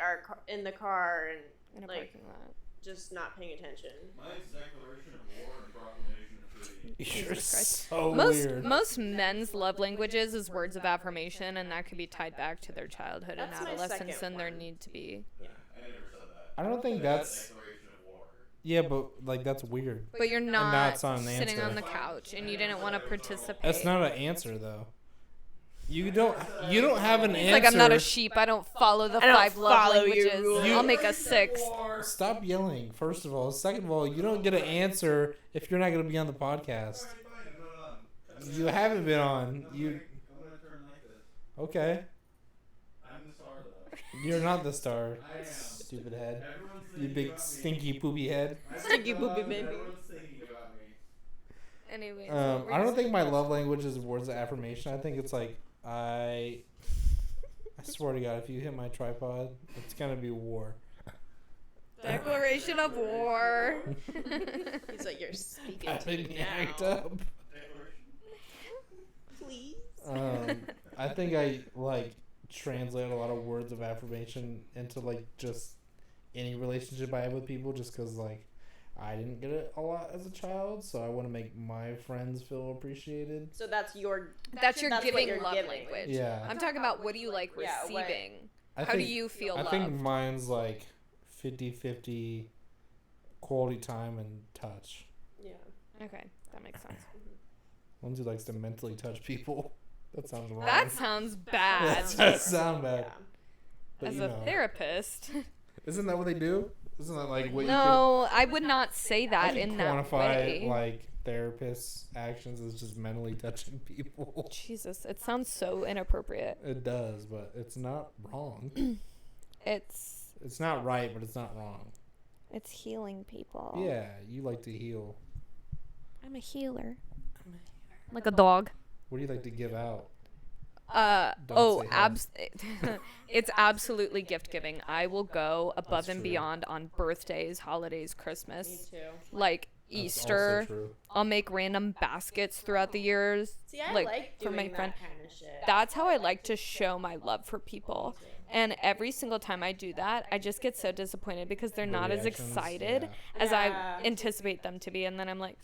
in the car and in a like parking lot. just not paying attention. Mine's Declaration of War and Proclamation of Treaty. You're Jesus Christ. so Most weird. most men's love languages is words of affirmation, and that could be tied back to their childhood That's and my adolescence second and their one. need to be. I never said that. I don't think that's. Declaration of War. Yeah, but like that's weird. But you're not that's not an sitting answer. on the couch, and you didn't want to participate. That's not an answer though. You don't have an answer. Like I'm not a sheep. I don't follow the I don't 5 love follow your languages. rules. I'll make a 6. Stop yelling. First of all, second of all, you don't get an answer if you're not going to be on the podcast. You haven't been on. You I'm gonna turn like this. okay? I'm the star though. You're not the star. I am. Stupid head. Everyone's You thinking big about me. stinky poopy head. Stinky poopy baby. Everyone's thinking about me. Anyways, I don't think my love language is words of affirmation. I think it's like I swear to God, if you hit my tripod, it's gonna be war. Declaration of War. He's like, you're speaking I've to me been yanked now. up. Please. I think I like translate a lot of words of affirmation into like just any relationship I have with people, just because like I didn't get it a lot as a child, so I want to make my friends feel appreciated. So that's your That's your That's what giving you're love giving. language. Yeah, I'm talking about what do you like Yeah, what- receiving? I How think, do you feel I loved? think mine's like 50-50 quality time and touch. yeah. Okay, that makes sense. Lindsay likes to mentally touch people. That sounds wrong. That sounds bad. That does sound bad. Yeah. But As you a know. therapist. Isn't that what they do? Isn't that like what No, I would not say you that could in that quantify way. like therapists' actions as just mentally touching people? Jesus, it sounds so inappropriate. It does, but it's not wrong. It's It's not right, but it's not wrong. healing people. Yeah, you like to heal. I'm a healer. Like a dog. What do you like to give out? Oh, say hug. it's absolutely gift giving. I will go above That's and true. beyond on birthdays, holidays, Me Christmas, too. like That's Easter. also true. I'll make random baskets throughout the years. See, I Like, like for doing my that friend- kind of shit. That's how I like to show my love for people. And every single time I do that, I just get so disappointed because they're The not as reactions, excited yeah. as Yeah. I anticipate them to be. And then I'm like,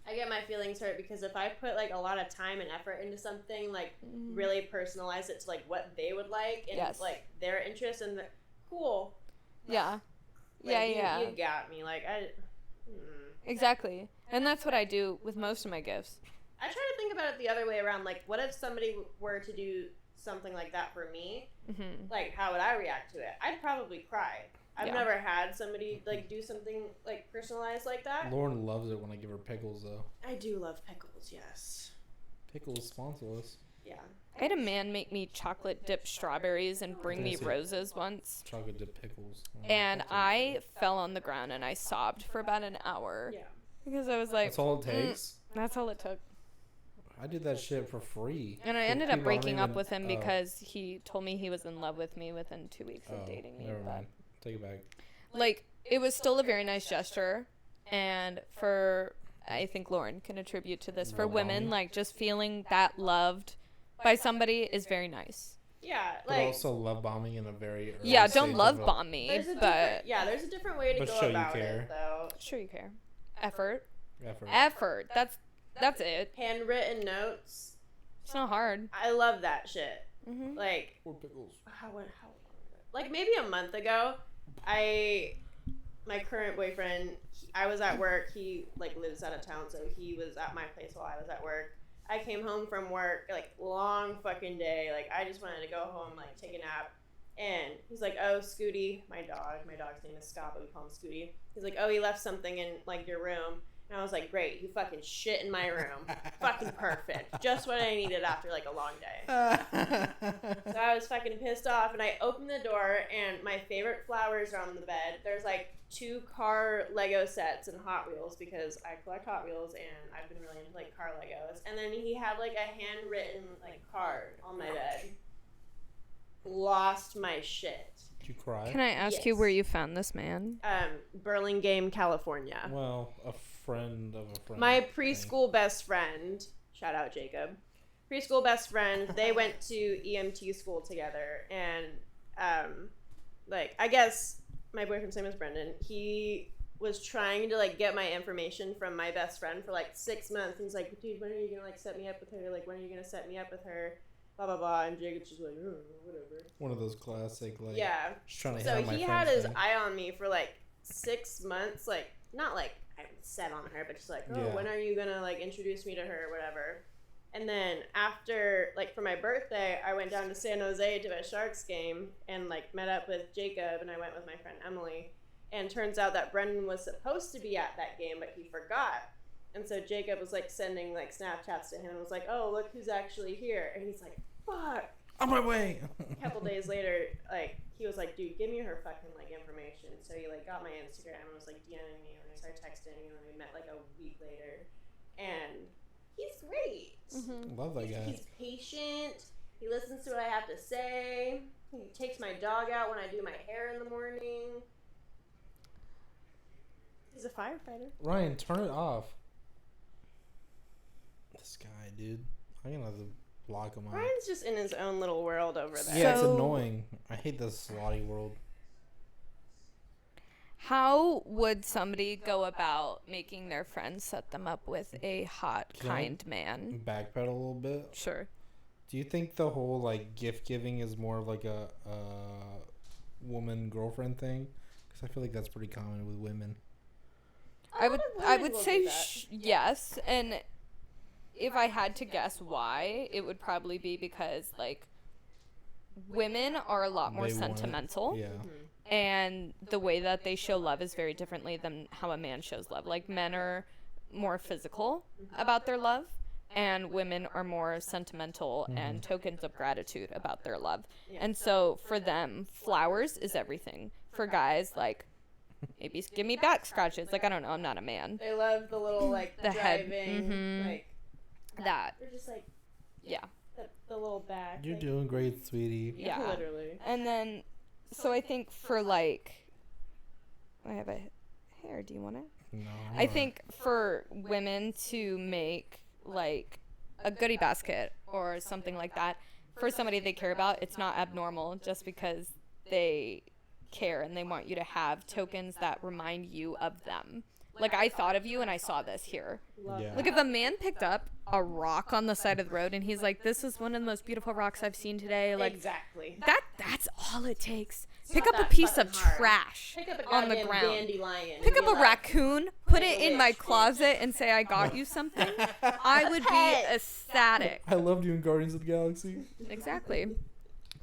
I get my feelings hurt because if I put like a lot of time and effort into something, like really personalize it to like what they would like and Yes. like their interests and cool. yeah. Like, Yeah. You got me. Like Exactly. And that's what I do with most of my gifts. I try to think about it the other way around. Like, what if somebody were to do something like that for me? Hmm. Like, how would I react to it? I'd probably cry. I've Yeah. never had somebody like do something like personalized like that. Lauren loves it when I give her pickles, though. I do love pickles. Yes. Pickles sponsor us. Yeah. I had a man make me chocolate dipped strawberries and bring me Fancy. roses once. Chocolate dip pickles. Oh, And that's I fell on the ground and I sobbed for about an hour. Yeah. Because I was like, That's all it takes. that's all it took. I did that shit for free. And I For ended up people I don't breaking up even- with him oh. because he told me he was in love with me within 2 weeks of dating me. Never But mind. Take it back. like, it was still a very nice gesture. And for, I think Lauren can attribute to this, for Love women, bombing? like, just feeling that loved by somebody is very nice. Yeah, But like also love bombing in a very early Yeah, stage don't of love a- bomb me, there's a but there's a different way to But go show you about care. it though. sure you care. Effort. Effort. That's it. Handwritten notes. It's not hard. I love that shit. Hmm. Like Or pickles. how long ago? Like maybe a month ago, my current boyfriend, I was at work. He like lives out of town, so he was at my place while I was at work. I came home from work, like long fucking day. Like I just wanted to go home, like take a nap. And he's like, "Oh, Scooty, my dog's name is Scott, but we call him Scooty." He's like, "Oh, he left something in like your room." And I was like, "Great, you fucking shit in my room. Fucking perfect. Just what I needed after like a long day." So I was fucking pissed off, and I opened the door, and my favorite flowers are on the bed. There's like 2 car Lego sets and Hot Wheels because I collect Hot Wheels, and I've been really into like car Legos. And then he had like a handwritten like card on my bed. Lost my shit. Did you cry? Can I ask you Yes. where you found this man? Burlingame, California. Well, a friend of a friend. My thing. preschool best friend, shout out Jacob, preschool best friend, they went to EMT school together, and like I guess my boyfriend's name is Brendan. He was trying to like get my information from my best friend for like 6 months, and he's like, "Dude, when are you gonna like set me up with her? Like when are you gonna set me up with her? Blah blah blah." And Jacob's just like, "Oh, whatever." One of those classic, like, Yeah. just trying to So have my he had friends his thing. eye on me for like 6 months, like not like I set on her, but just like, "Oh, Yeah. when are you gonna like introduce me to her or whatever?" And then after like for my birthday, I went down to San Jose to a Sharks game and like met up with Jacob, and I went with my friend Emily. And turns out that Brendan was supposed to be at that game, but he forgot. And so Jacob was like sending like Snapchats to him and was like, "Oh, look who's actually here." And he's like, "Fuck." On my way. A couple days later, like he was like, "Dude, give me her fucking like information." So he like got my Instagram and was like DMing me, and we started texting, and then we met like a week later, and he's great. Mm-hmm. Love that guy. He's patient. He listens to what I have to say. He takes my dog out when I do my hair in the morning. He's a firefighter. Ryan, turn it off. This guy, dude. I'm gonna have to block him out. Ryan's just in his own little world over there. Yeah, it's So- annoying. I hate this slotty world. How would somebody go about making their friends set them up with a hot, Can I- kind man? Backpedal a little bit. Sure. Do you think the whole like gift giving is more of like a woman girlfriend thing? Because I feel like that's pretty common with women. I would lot of I women would will say do that. yes, and if I had to guess why, it would probably be because like women are a lot more They want it. sentimental, Yeah. and the way that they show love is very differently than how a man shows love. Like men are more physical about their love, and women are more sentimental and tokens of gratitude about their love. Yeah. And so for them, flowers is everything. For guys, like maybe give me back scratches. Like I don't know, I'm not a man. They love the little like The head. driving, Mhm. like That, they're just like yeah. the little back. You're like, doing great, sweetie. Yeah. literally. And then, so I think for like, I have a hair. Do you want it? No. I think for women to make like a goodie basket or something like that for somebody they care about, it's not abnormal just because they care and they want you to have tokens that remind you of them. Like I thought of you and I saw this here. Love Yeah. Like if a man picked up a rock on the side of the road and he's like, "This is one of the most beautiful rocks I've seen today," like exactly. that's all it takes. It's Pick not up a that piece of fucking hard. trash Pick up a on the goddamn ground. dandelion. Pick and up be a like, raccoon, put Make it a in my wish, bitch. closet, and say I got you something. I would be Pet. ecstatic. I loved you in Guardians of the Galaxy. Exactly.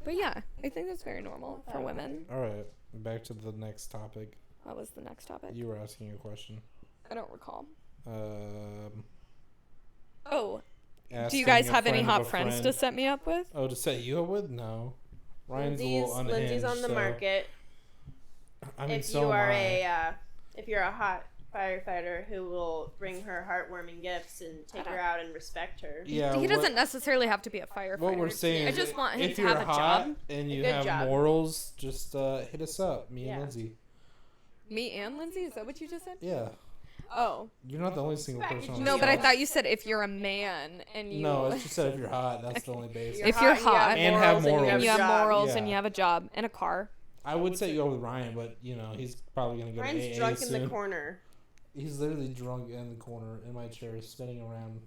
But yeah, I think that's very normal for women. All right, back to the next topic. What was the next topic? You were asking a question. I don't recall. Um, Oh, do you asking guys a have any friend of hot a friends friend- to set me up with? Oh, to set you up with? No. Ryan's a little unhinged. Lindsey's on the so- market. I mean, If so you am are I. if you're a hot firefighter who will bring her heartwarming gifts and take her out and respect her. Yeah, He doesn't necessarily have to be a firefighter. What we're saying I is just want him if to you're have a hot job. and you good have job. morals, just hit us up, me Yeah. and Lindsay. Me and Lindsay? Is that what you just said? Yeah. Oh. You're not the only single person on No, this but I call. thought you said if you're a man and you... No, it's just that if you're hot, that's the only basis. If you're hot and have and you have morals. morals Yeah. and you have a job and a car. I would set you up with Ryan, but he's probably gonna go to Ryan's AA drunk soon. in the corner. He's literally drunk in the corner in my chair, spinning around,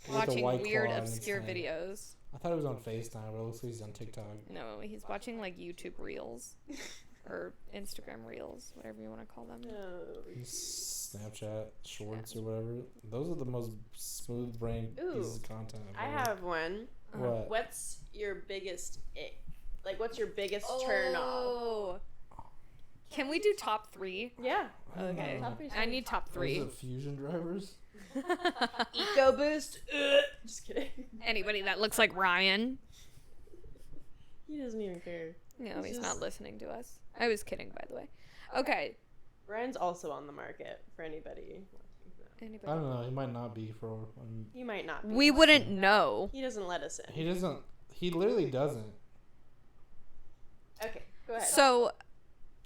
with a Watching White weird, Claw in his obscure hand. videos. I thought it was on FaceTime, but it looks like he's on TikTok. No, he's watching like YouTube Reels. Or Instagram Reels, whatever you want to call them. Snapchat Shorts or whatever. Those are the most smooth brain pieces of content. I have one. What? What's your biggest ick? Like, what's your biggest turn off? Can we do top 3? Yeah. Okay. Top three's I need top Is 3. it Fusion drivers? EcoBoost. Just kidding. Anybody that looks like Ryan. He doesn't even care. No, he's not listening to us. I was kidding, by the way. Okay. Ryan's also on the market for anybody. I Anybody? don't know. He might not be for. He might not be. We wouldn't know. He doesn't let us in. He doesn't. He literally doesn't. Okay, go ahead. So,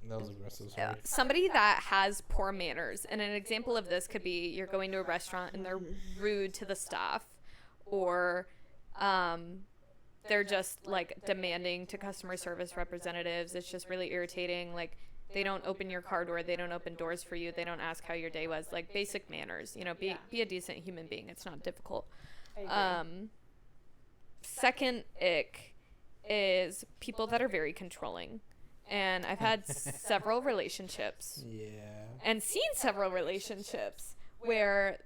That was aggressive. Sorry. somebody that has poor manners, and an example of this could be you're going to a restaurant and they're rude to the staff, or they're just like demanding to customer service representatives. It's just really irritating. Like, they don't open your car door, they don't open doors for you, they don't ask how your day was. Like, basic manners. Be a decent human being. It's not difficult. Second ick is people that are very controlling. And I've had several relationships Yeah. and seen several relationships where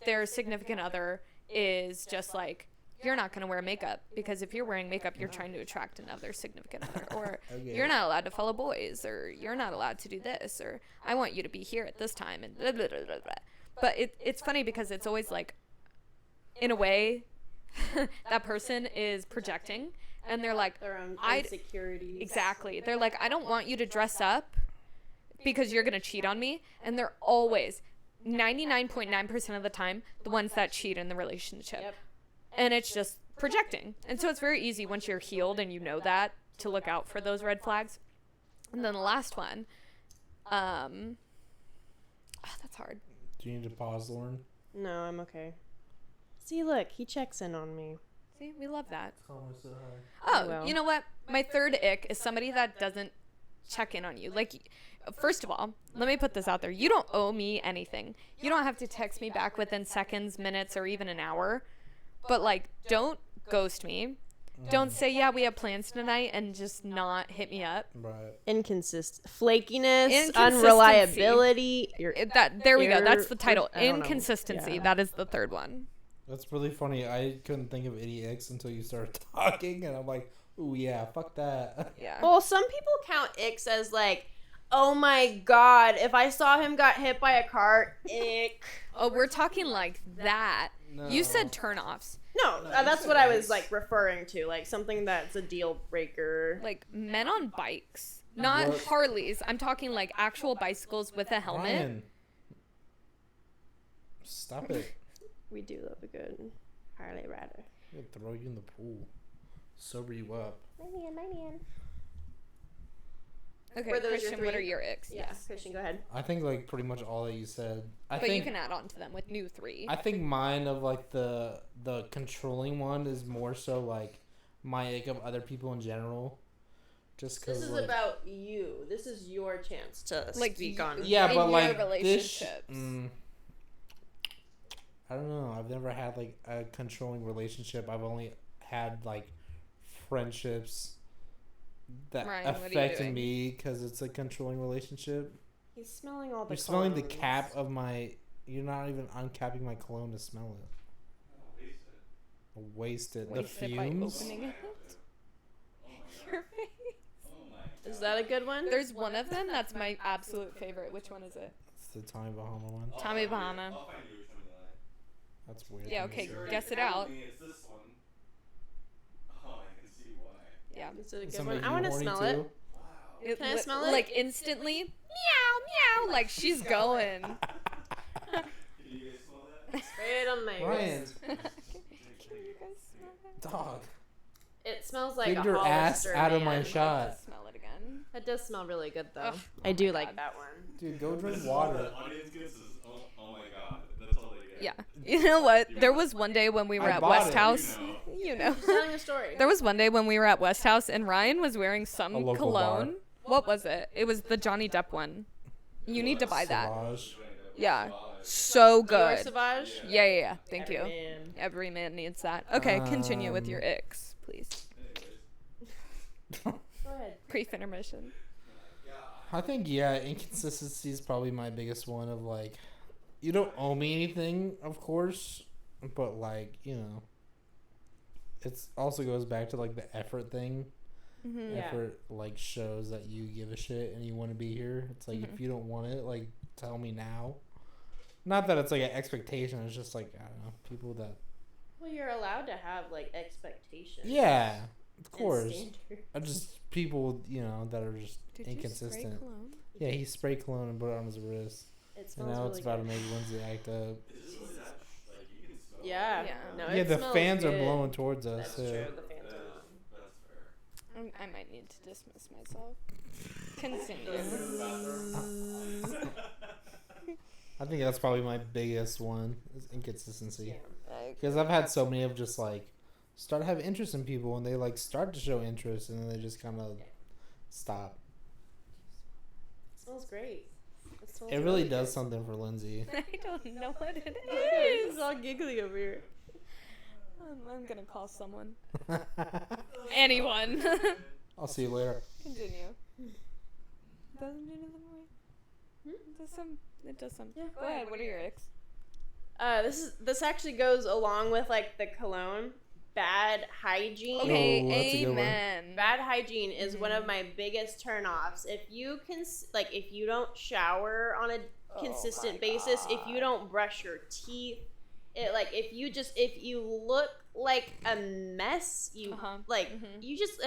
their significant other is just like, you're not going to wear makeup because if you're wearing makeup, you're trying to attract another significant other, or Okay. you're not allowed to follow boys, or you're not allowed to do this, or I want you to be here at this time, and blah, blah, blah, blah, blah. But it's funny because it's always like, in a way, that person is projecting, and they're like, their own I insecurities. exactly. They're like, I don't want you to dress up because you're going to cheat on me. And they're always 99.9% of the time the ones that cheat in the relationship. Yep. And it's just projecting. And so it's very easy once you're healed and you know that to look out for those red flags. And then the last one, that's hard. Do you need to pause, Lauren? No, I'm okay. See, look, he checks in on me. See, we love that. Oh, Oh, well. you know what? My third ick is somebody that doesn't check in on you. Like, first of all, let me put this out there. You don't owe me anything. You don't have to text me back within seconds, minutes, or even an hour. But, like, don't ghost me. Don't say, yeah, we have plans tonight, and just not hit me up. Right. Flakiness, unreliability. There we go. That's the title. I don't know. Inconsistency. Yeah. That is the third one. That's really funny. I couldn't think of any icks until you started talking, and I'm like, ooh, yeah, fuck that. Yeah. Well, some people count icks as like, oh my god, if I saw him got hit by a car, ick. Oh, we're talking like that. No. You said turnoffs. No, that's what I was like referring to, like something that's a deal breaker. Like men on bikes, not What? Harleys. I'm talking like actual bicycles with a helmet. Ryan. Stop it. We do love a good Harley rider. I'm gonna throw you in the pool. Sober you up. My man. Okay, Were those your Christian, what three? are your icks? Yes, Christian, go ahead. I think like pretty much all that you said. But you can add on to them with new 3. I think mine of like the controlling one is more so like my ick of other people in general. Just because This is like, about you. This is your chance to Like, speak on. yeah, in but your like this. relationships. I don't know. I've never had like a controlling relationship. I've only had like friendships that Ryan, what are you affected doing? me because it's a contrling relationship. He's smelling all the You're smelling the colognes. cap of my. You're not even uncapping my cologne to smell it. Wasted. The Wasted by fumes. opening it. Your face. Is that a good one? There's one of them that's my absolute favorite. Which one is it? It's the Tommy Bahama one. Tommy Bahama. I'll find you which one you like. That's weird. Yeah, to me. okay, Sure, guess you it out. told me It's this one. Oh, I can see why. Yeah. Is it a Does good that one? make I you want to horny smell too? it. Can I smell it? Like instantly. Meow, meow, like she's going. Can you guys smell that? Spray it on my Ryan, wrist. Can you guys smell that? dog. It smells like Get a your ass Hollister out of my man. shot. Smell it again. That does smell really good though. Ugh. I do Oh my like God. that one. Dude, go This drink is water. what the audience gets is, oh my god, that's all they get. Yeah. You know what? There was one day when we were I at bought West it. House. You You know. Just telling a story. There was one day when we were at West House and Ryan was wearing some A local cologne. bar. What was it? It was the Johnny Depp one. You need to buy that. Sauvage. Yeah. So Dior good. Sauvage. Yeah. Thank you. Man. Every man needs that. Okay, continue with your icks, please. Go ahead. Brief intermission. I think, yeah, inconsistency is probably my biggest one of, like, you don't owe me anything, of course, but, like, you know, it's also goes back to, like, the effort thing. Mm-hmm. Yeah. Effort, like, shows that you give a shit and you want to be here. It's like, if you don't want it, like, tell me now. Not that it's, like, an expectation. It's just, like, I don't know, people that... Well, you're allowed to have like expectations. Yeah, of and course. standards. Just people, you know, that are just inconsistent. Yeah, he sprayed cologne and put it on his wrist. It And smells now really it's about good. to make Lindsay act up. Yeah. Yeah. No, Yeah, it the smells fans are good. blowing towards us. That's too. true. The fans are. That's fair. I might need to dismiss myself. Continue. I think that's probably my biggest one is inconsistency. Yeah. Because I've had so many of just like start to have interest in people and they like start to show interest and then they just kind of stop. It smells great. Smells It really good. does something for Lindsay. I don't know what it It's is. all giggly over here. I'm gonna call someone. Anyone. I'll see you later. Continue. Doesn't do nothing more. It does some. It does some. Yeah, Go ahead. What are your icks? This actually goes along with like the cologne. Bad hygiene. Okay. Oh, that's a good one. Amen. Bad hygiene is one of my biggest turnoffs. If you can, if you don't shower on a consistent basis, if you don't brush your teeth, if you look like a mess, you you just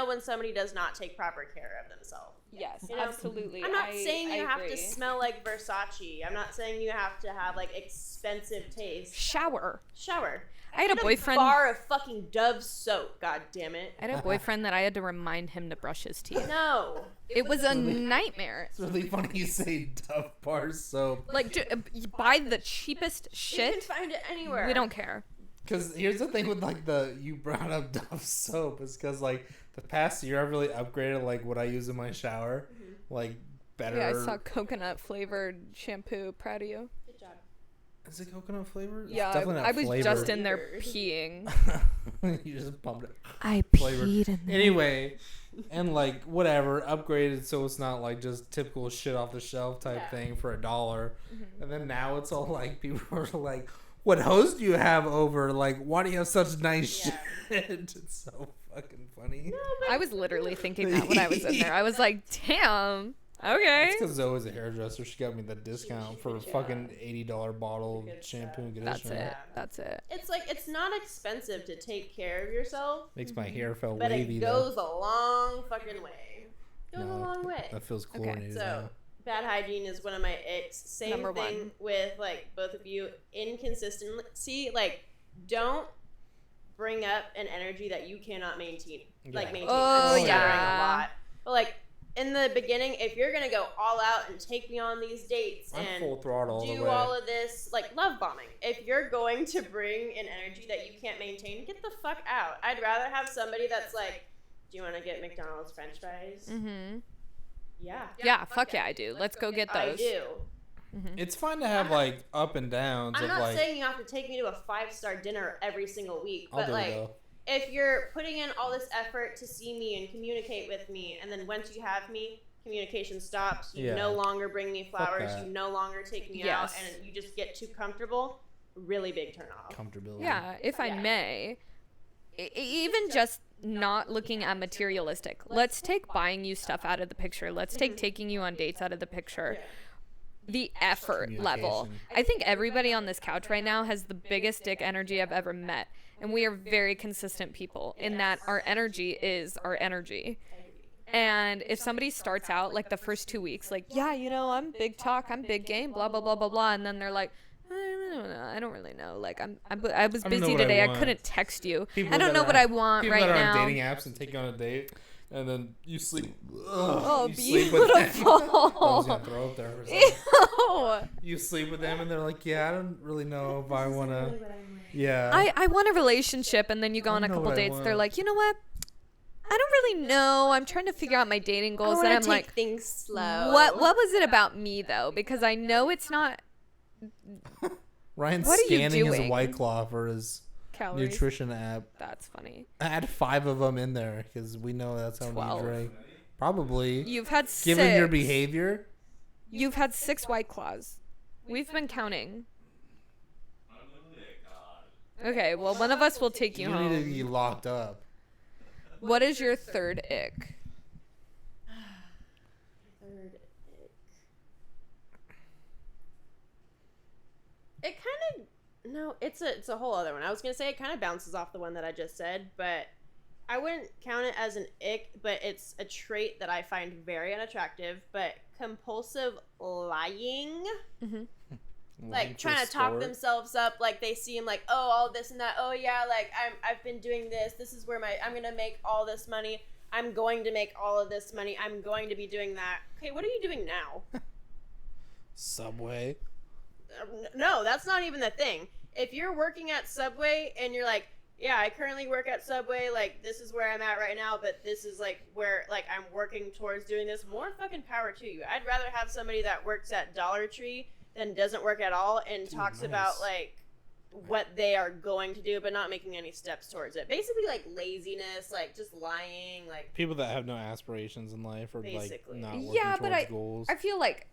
when somebody does not take proper care of themselves. Yes, You know, absolutely. I'm not saying you have to agree. smell like Versace. I'm not saying you have to have like expensive taste. Shower. Shower. I had a Get boyfriend. bar of fucking Dove soap. God damn it. I had a boyfriend that I had to remind him to brush his teeth. No. It was a nightmare. It's really funny you say Dove bar soap. Like, you buy the cheapest You shit. can find it anywhere. We don't care. Because here's the thing with like you brought up Dove soap is because like the past year I've really upgraded like what I use in my shower, like better. Yeah, I saw coconut flavored shampoo. Proud of you. Good job. Is it coconut flavor? It's Yeah, definitely not I was flavored. just in there peeing. You just pumped it. I Flavored. peed in there. Anyway, and like whatever, upgraded so it's not like just typical shit off the shelf type Yeah. thing for $1. And then now it's all like people are like, "What hose do you have over? Like, why do you have such nice Yeah. shit?" It's so fucking funny. I was literally thinking that when I was in there. I was like, damn. Okay. It's because Zoe's a hairdresser. She got me the discount for a good fucking $80 bottle of Good shampoo stuff. and That's conditioner. it. That's it. It's like it's not expensive to take care of yourself, Makes my hair feel but wavy it though. goes a long fucking way. Goes a No, long way. That feels coordinated So now. bad hygiene is one of my icks. Same Number thing one. with like both of you. Inconsistency, like don't bring up an energy that you cannot maintain. Like Yeah. maintain. Oh, I'm stuttering yeah. a lot. But like in the beginning, if you're gonna go all out and take me on these dates I'm and full throttle all the do way. all of this like love bombing, if you're going to bring an energy that you can't maintain, get the fuck out. I'd rather have somebody that's like, do you want to get McDonald's French fries? Mm-hmm. Yeah, Yeah, fuck yeah, I do. Let's go get I those. do. It's fine to have like up and downs I'm of not like. saying you have to take me to a 5-star dinner every single week, I'll but do it like though. if you're putting in all this effort to see me and communicate with me, and then once you have me, communication stops. You Yeah. no longer bring me flowers. that. You no longer take me Yes. out, and you just get too comfortable. Really big turn off. Comfortability. Yeah, if I Yeah. may, even just not looking at materialistic. Let's take buying you stuff out of the picture. Let's take taking you on dates out of the picture. The effort level. Communication. I think everybody on this couch right now has the biggest dick energy I've ever met. And we are very consistent people in that our energy is our energy. And if somebody starts out like the first 2 weeks, like, yeah, you know, I'm big talk, I'm big game, blah, blah, blah, blah, blah. And then they're like, I don't really know. Like, I was busy today. I couldn't text you. I don't know what I want right now. People that are on dating apps and take you on a date, and then you sleep. Oh, you beautiful. Sleep with them. I was gonna throw up there for a second. Ew. You sleep with them, and they're like, yeah, I don't really know if I want to. Yeah. I want a relationship, and then you go on a couple dates. They're like, you know what? I don't really know. I'm trying to figure out my dating goals. And I'm like, things slow. What was it about me though? Because I know it's not. Ryan's What are you scanning his doing? White Claw for his Calories. nutrition app. That's funny. Add 5 of them in there because we know that's how 12. you drink. Probably. You've had 6. Given your behavior. You've had 6 White Claws. We've been counting. Okay, well, one of us will take you You home. need to be locked up. What is your third ick? Third ick. It kind of no, it's a whole other one. I was gonna say it kind of bounces off the one that I just said, but I wouldn't count it as an ick. But it's a trait that I find very unattractive. But compulsive lying. Mm-hmm. Like trying to talk themselves up, like they seem like, oh, all this and that. Oh yeah, like I've been doing this. This is where I'm gonna make all this money. I'm going to make all of this money. I'm going to be doing that. Okay, what are you doing now? Subway. No, that's not even the thing. If you're working at Subway and you're like, yeah, I currently work at Subway. Like this is where I'm at right now, but this is like where like I'm working towards doing this. More fucking power to you. I'd rather have somebody that works at Dollar Tree than doesn't work at all and talks about like what they are going to do but not making any steps towards it. Basically like laziness, like just lying, like people that have no aspirations in life or basically. like not working Yeah, towards but goals. I feel like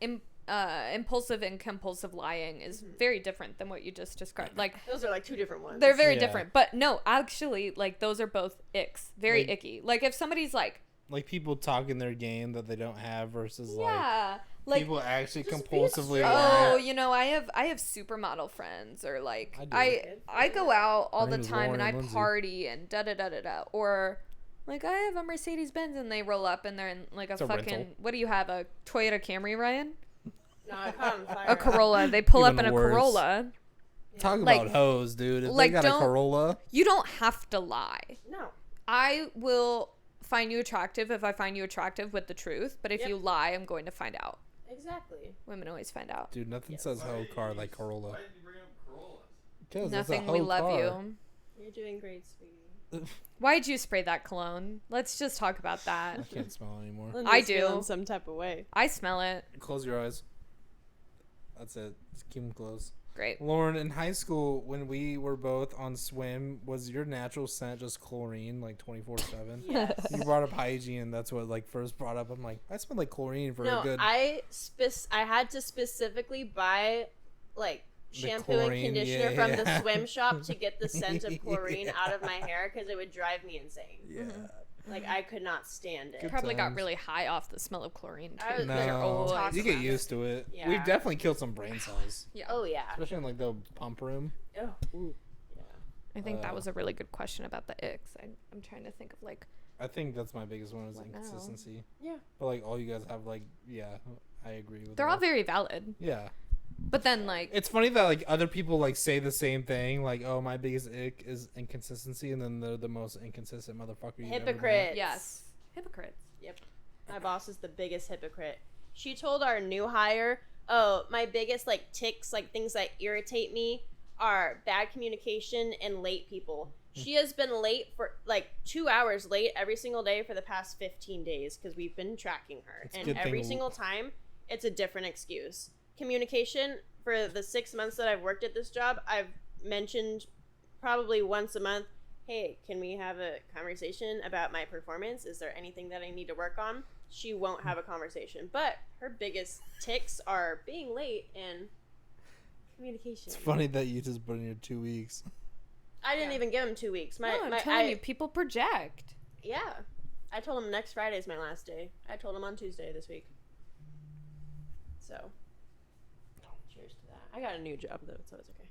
impulsive and compulsive lying is very different than what you just described. Like those are like 2 different ones. they're very Yeah. different. But no, actually, like those are both icks. Very Like- icky. Like if somebody's like people talking their game that they don't have versus like people actually just compulsively be oh, lie. you know, I have supermodel friends, or like I do. I go out all Her the name is time and Lauren I and Lindsey. party and da da da da da, or like I have a Mercedes Benz and they roll up and they're in like a It's a fucking rental. what do you have, a Toyota Camry, Ryan? No, I caught on fire. A Corolla. They pull up Even in a worse. Corolla. Talk Like- about hoes, dude. If like, they got a don't- Corolla, You don't have to lie. No. I will find you attractive if I find you attractive with the truth, but if Yep. you lie, I'm going to find out. Exactly. Women always find out. dude, nothing says hoe car like Corolla. Why did you bring up Corollas? Because Nothing. it's a We hoe love car. you. You're doing great, sweetie. Why'd you spray that cologne? Let's just talk about that. I can't smell anymore. I do. Feeling some type of way. I smell it. Close your eyes. That's it. Just keep them closed. Great. Lauren, in high school, when we were both on swim, was your natural scent just chlorine, like 24/7? Yes. You brought up hygiene. That's what like first brought up. I'm like, I smell like chlorine for No, a good. I had to specifically buy like The shampoo chlorine, and conditioner yeah, from yeah. the swim shop to get the scent of chlorine out of my hair because it would drive me insane. Yeah. Like I could not stand it. Good Probably got times. really high off the smell of chlorine I too. was- Because you're old. No, Talk you get about used to it. Yeah. We've definitely killed some brain cells, Yeah. Oh yeah. especially in like the pump room. Oh. Ooh. Yeah. I think that was a really good question about the icks. I'm trying to think of like. I think that's my biggest one is What now? inconsistency. Yeah. But like all you guys have like, yeah, I agree with. They're that. all very valid. Yeah. But then like. It's funny that like other people like say the same thing, like, oh, my biggest ick is inconsistency, and then they're the most inconsistent motherfucker you've ever met. Hypocrite. Yes. Hypocrites. My boss is the biggest hypocrite. She told our new hire, "Oh, my biggest like ticks, like things that irritate me, are bad communication and late people." She has been late for like 2 hours late every single day for the past 15 days because we've been tracking her, It's a and good every thing- single time it's a different excuse. Communication for the 6 months that I've worked at this job, I've mentioned probably once a month, hey, can we have a conversation about my performance? Is there anything that I need to work on? She won't have a conversation. But her biggest ticks are being late and communication. It's funny that you just put in your 2 weeks. I didn't even give him 2 weeks. No, I'm telling you, people project. Yeah. I told him next Friday is my last day. I told him on Tuesday this week. So, cheers to that. I got a new job, though, so it's okay.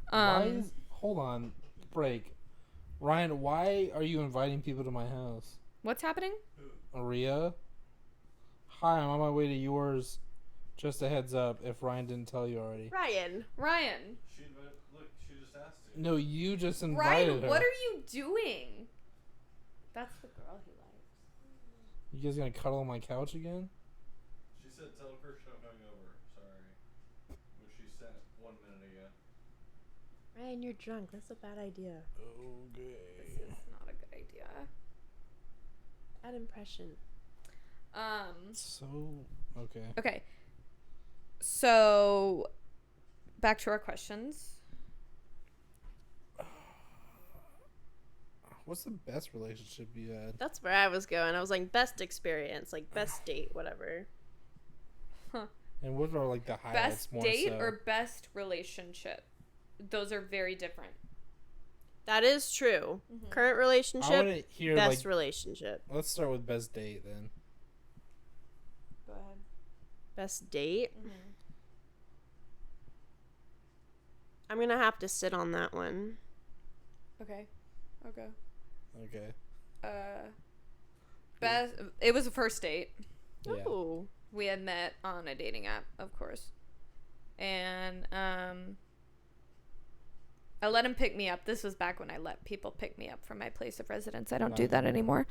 Why is, hold on, break. Ryan, why are you inviting people to my house? What's happening? Aria? Hi, I'm on my way to yours. Just a heads up if Ryan didn't tell you already. Ryan. Look, she just asked you. No, you just invited Ryan, her. what are you doing? That's the girl he likes. You guys gonna cuddle on my couch again? She said tell Christian I'm coming over. Sorry. Which she sent 1 minute ago. Ryan, you're drunk. That's a bad idea. Okay. This is not a good idea. Bad impression. So, okay. Okay. So, back to our questions. What's the best relationship you had? That's where I was going. I was like, best experience, like best date, whatever. And what are like the highlights Best more date so? or best relationship? Those are very different. That is true. Mhm. Current I relationship, want to hear best like. relationship. Let's start with best date then. Go ahead. Best date? Mm-hmm. I'm going to have to sit on that one. Okay. Okay. Okay. Best. It was a first date. Yeah. Oh. We had met on a dating app, of course, and I let him pick me up. This was back when I let people pick me up from my place of residence. I don't do Right. that anymore.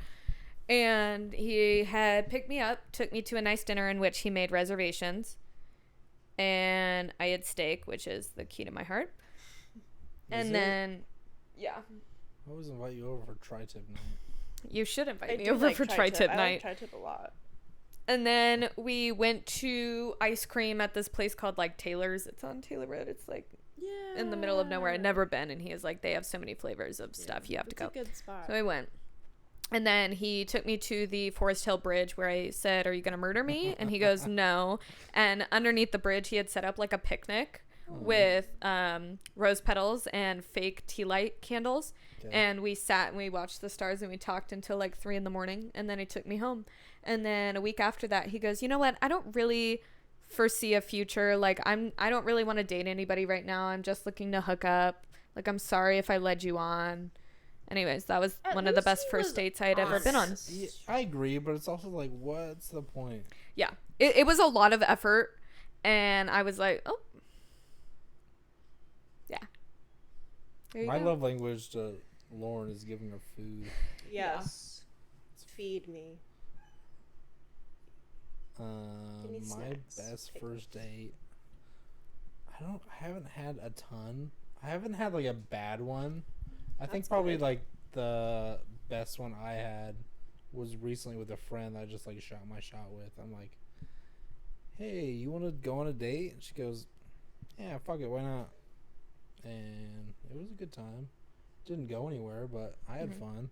And he had picked me up, took me to a nice dinner in which he made reservations, and I had steak, which is the key to my heart. Is And it? then, yeah, I always invite you over for tri-tip night. you should invite I me do over like for tri-tip. tri-tip I night. like tri-tip a lot. And then we went to ice cream at this place called like Taylor's. It's on Taylor Road. It's like Yeah. in the middle of nowhere. I'd never been, and he was like, they have so many flavors of stuff. You have to go. It's a good spot. So I went. And then he took me to the Forest Hill Bridge where I said, "Are you going to murder me?" And he goes, "No." And underneath the bridge, he had set up like a picnic with rose petals and fake tea light candles. Okay. And we sat and we watched the stars and we talked until like 3 a.m. And then he took me home. And then a week after that, he goes, "You know what? I don't really foresee a future. Like I don't really want to date anybody right now. I'm just looking to hook up. Like, I'm sorry if I led you on." Anyways, that was At one of the least best he first was dates I had ever been on. honest. Yeah, I agree, but it's also like, what's the point? Yeah. It was a lot of effort. And I was like, oh. Yeah. There you My go. love language to Lauren is giving her food. Yes. Feed me. Give me My snacks. best Pickles. first date. I haven't had a ton. I haven't had like a bad one. I think That's probably good. like the best one I had was recently with a friend that I just like shot my shot with. I'm like, "Hey, you want to go on a date?" And she goes, "Yeah, fuck it, why not?" And it was a good time. Didn't go anywhere, but I had Mhm. fun.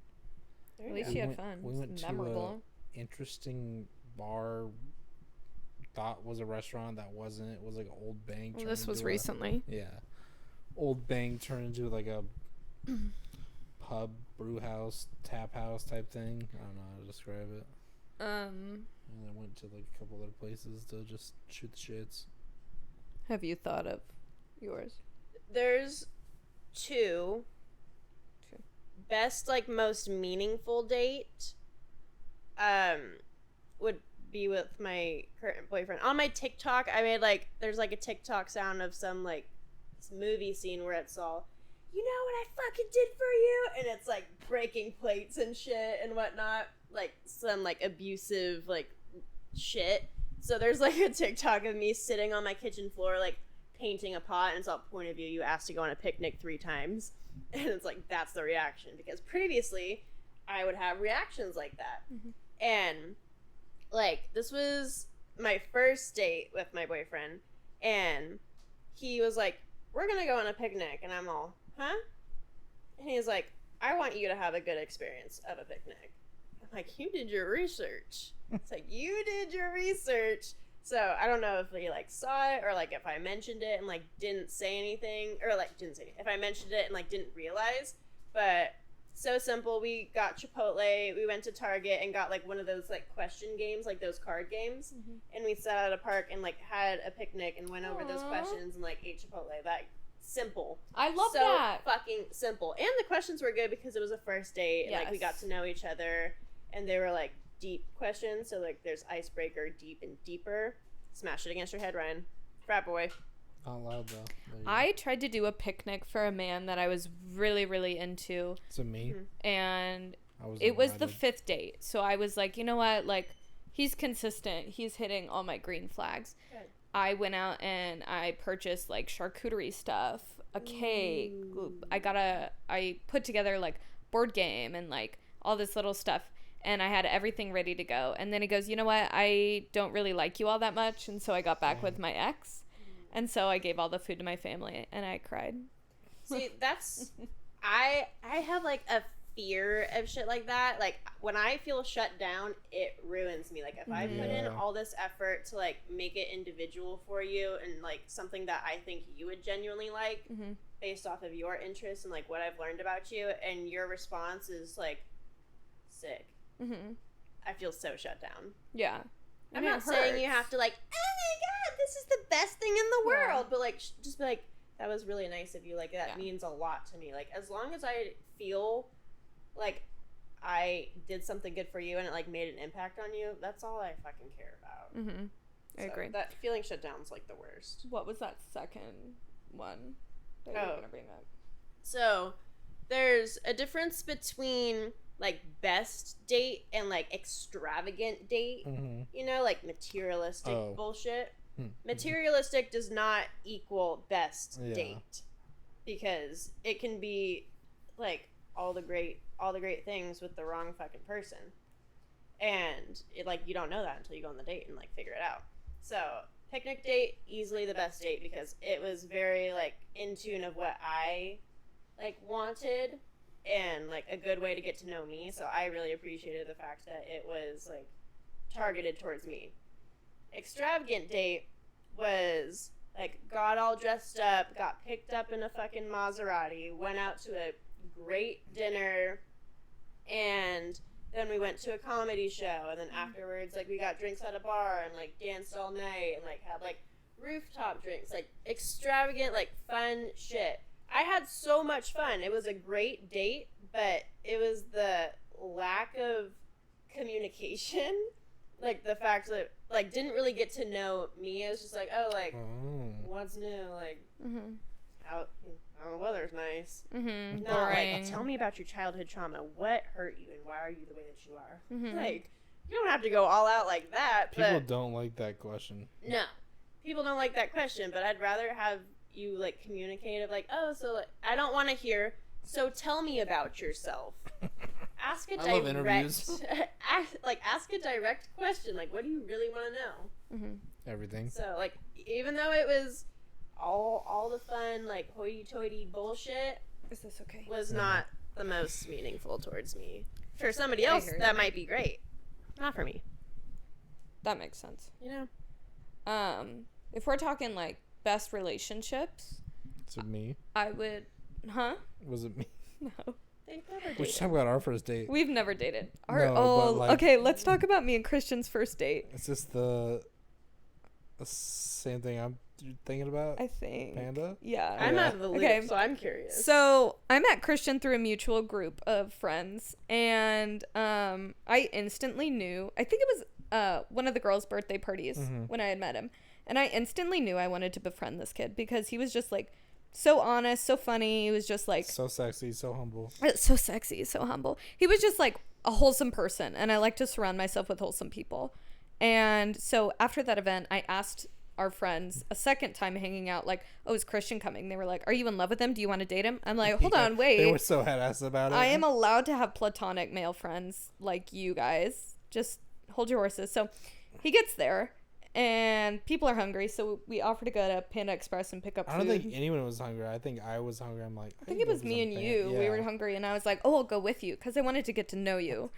There At you least go. you had went- fun. we It's went to, memorable. Interesting bar. Thought was a restaurant that wasn't. It was like an Old Bank. Well, turned this was into a- recently. Yeah, Old Bank turned into like a pub, brew house, tap house type thing. I don't know how to describe it. And I went to like a couple other places to just shoot the shits. Have you thought of yours? There's two. Best, like, most meaningful date would be with my current boyfriend. On my TikTok, I made like, there's like a TikTok sound of some like this movie scene where it's all, "You know what I fucking did for you?" And it's like breaking plates and shit and whatnot, like some like abusive like shit. So there's like a TikTok of me sitting on my kitchen floor like painting a pot, and it's all point of view. You asked to go on a picnic 3 times, and it's like that's the reaction, because previously I would have reactions like that. And like, this was my first date with my boyfriend, and he was like, "We're gonna go on a picnic," and I'm all, "Huh?" And he's like, "I want you to have a good experience of a picnic." I'm like, "You did your research." It's like, "You did your research." So I don't know if he like saw it, or like if I mentioned it and like didn't say anything, or like didn't say anything. If I mentioned it and like didn't realize, but so simple. We got Chipotle, we went to Target and got like one of those like question games, like those card games, and we sat at a park and like had a picnic and went over those Aw. questions and like ate Chipotle. That simple. I love so that. fucking simple. And the questions were good because it was a first date. And, like, we got Yes. to know each other. And they were, like, deep questions. So, like, there's icebreaker, deep, and deeper. Smash it against your head, Ryan. Frat boy. Not loud though. There you go. I tried to do a picnic for a man that I was really, really into, Is it me? and I was it was the invited. 5th date. So I was like, you know what? Like, he's consistent. He's hitting all my green flags. Good. I went out and I purchased like charcuterie stuff, a cake. I put together like board game and like all this little stuff. And I had everything ready to go. And then he goes, you know what? I don't really like you all that much. And so I got back with my ex. And so I gave all the food to my family and I cried. See, that's I have like a fear of shit like that. Like when I feel shut down, it ruins me. Like if I put in Yeah. all this effort to like make it individual for you and like something that I think you would genuinely like based off of your interests and like what I've learned about you, and your response is like sick. I feel so shut down. Yeah. I'm And not it saying you hurts. have to like, oh my god, this is the best thing in the Yeah. world, but like just be like, that was really nice of you. Like that Yeah. means a lot to me. Like as long as I feel like I did something good for you and it like made an impact on you, that's all I fucking care about. I So agree. That feeling shut down's like the worst. What was that second one that you were going to bring up? So there's a difference between like best date and like extravagant date. You know, like materialistic bullshit. Materialistic does not equal best date, because it can be like all the great things with the wrong fucking person, and it like you don't know that until you go on the date and like figure it out. So picnic date, easily the best date because it was very like in tune of what I like wanted and like a good way to get to know me. So I really appreciated the fact that it was like targeted towards me. Extravagant date was like got all dressed up, got picked up in a fucking Maserati, went out to a great dinner, and then we went to a comedy show, and then afterwards like we got drinks at a bar and like danced all night and like had like rooftop drinks, like extravagant like fun shit. I had so much fun. It was a great date, but it was the lack of communication, like the fact that like didn't really get to know me. It was just like, oh, like what's new, like how the weather's nice. No, like tell me about your childhood trauma. What hurt you, and why are you the way that you are? Like you don't have to go all out like that. People but don't like that question. no, people don't like that question. But I'd rather have you like communicative, like, oh, so like, I don't want to hear. So tell me about yourself. Ask a I love interviews. ask a direct question. Like, what do you really want to know? Everything. So like, even though it was all the fun like hoity-toity bullshit, Is this okay? was not the most meaningful towards me. For somebody else, hear that you. might be great. Not for me. That makes sense. You know. If we're talking like best relationships, Is it me? I would, huh? Was it me? No. They've never We should dated. talk about our first date. We've never dated. No, but, like- Okay, let's talk about me and Christian's first date. Is this the same thing I'm thinking about? I think. Panda? Yeah. I'm Yeah. out of the loop, Okay. so I'm curious. So I met Christian through a mutual group of friends, and I instantly knew. I think it was one of the girls' birthday parties when I had met him, and I instantly knew I wanted to befriend this kid because he was just like so honest, so funny. He was just like So sexy, so humble. so sexy, so humble. He was just like a wholesome person, and I like to surround myself with wholesome people. And so after that event, I asked our friends a second time hanging out, like, oh, is Christian coming? They were like, are you in love with him? Do you want to date him? I'm like, hold on, wait. They were so head-ass about it. I am allowed to have platonic male friends like you guys. Just hold your horses. So he gets there, and people are hungry, so we offer to go to Panda Express and pick up food. I don't think anyone was hungry. I think I was hungry. I'm like, I think it was me and you. We were hungry, and I was like, oh, I'll go with you because I wanted to get to know you.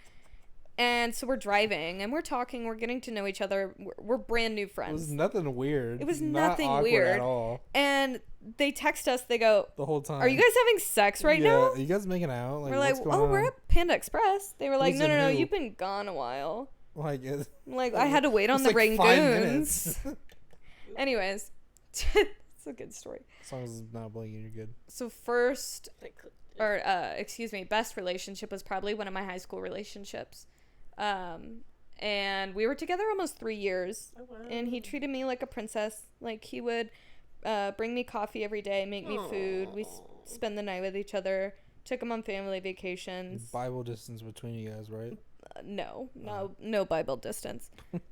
And so we're driving, and we're talking. We're getting to know each other. We're brand new It was friends. nothing weird. It was Not nothing awkward weird. at all. And they text us. They go, The whole time. are you guys having sex right yeah, now? Are you guys making out? Like, We're like, what's going oh, on? we're at Panda Express. They were like, Who's no, the no, new? you've been gone a while. Like, I'm like, I had to wait on it's the like 5 Rangoons. minutes. Anyways, It's a good story. As long as it's not blinking, you're good. So best relationship was probably one of my high school relationships. And we were together almost 3 years. Oh, wow. And he treated me like a princess. Like, he would bring me coffee every day, make me food. We spend the night with each other. Took him on family vacations. Bible distance between you guys, right? No Bible distance.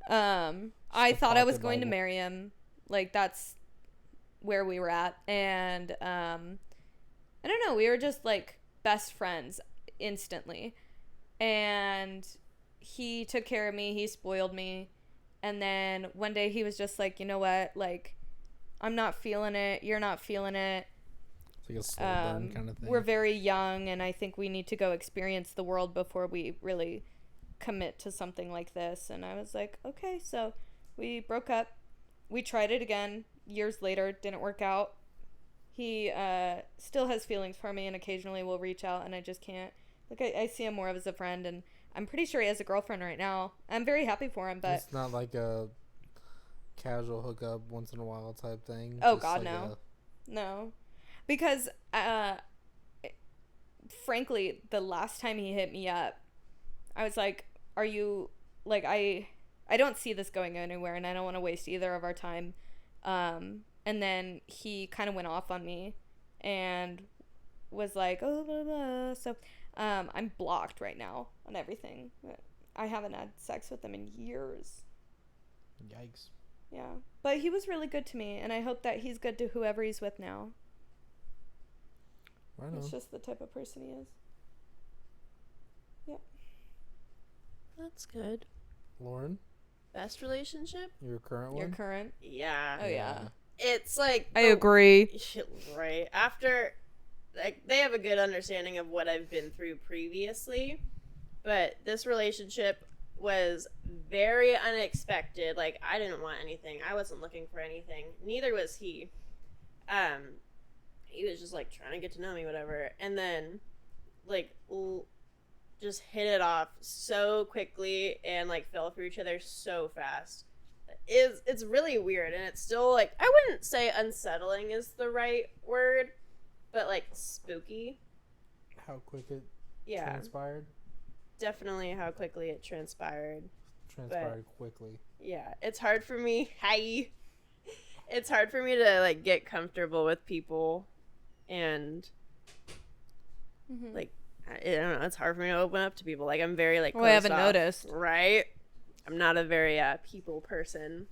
I thought I was going to marry him. Like, that's where we were at. And I don't know, we were just like best friends instantly. And he took care of me, he spoiled me. And then one day he was just like, you know what, like, I'm not feeling it, you're not feeling it. It's like a slow burn kind of thing. We're very young, and I think we need to go experience the world before we really commit to something like this. And I was like, okay. So we broke up. We tried it again years later. Didn't work out. He still has feelings for me and occasionally will reach out, and I just can't. Like, I see him more as a friend, and I'm pretty sure he has a girlfriend right now. I'm very happy for him, but... It's not like a casual hookup once in a while type thing. Oh, Just God, like no. No. Because, frankly, the last time he hit me up, I was like, are you... Like, I don't see this going anywhere, and I don't want to waste either of our time. And then he kind of went off on me and was like, oh, blah, blah. So I'm blocked right now on everything. I haven't had sex with him in years. Yikes. Yeah. But he was really good to me, and I hope that he's good to whoever he's with now. Right on. It's just the type of person he is. Yep. That's good. Lauren? Best relationship? Your current one? Your current? Yeah. Oh, yeah. It's like... I agree. Right. After... Like, they have a good understanding of what I've been through previously. But this relationship was very unexpected. Like, I didn't want anything. I wasn't looking for anything. Neither was he. He was just, like, trying to get to know me, whatever. And then, like, just hit it off so quickly and, like, fell for each other so fast. It's really weird. And it's still, like, I wouldn't say unsettling is the right word, but, like, spooky. How quick it Yeah. transpired? Definitely how quickly it transpired. Quickly. Yeah, it's hard for me. Hi. It's hard for me to, like, get comfortable with people, and like, I don't know. It's hard for me to open up to people. Like, I'm very, like, Well, I haven't off, noticed. right? I'm not a very people person.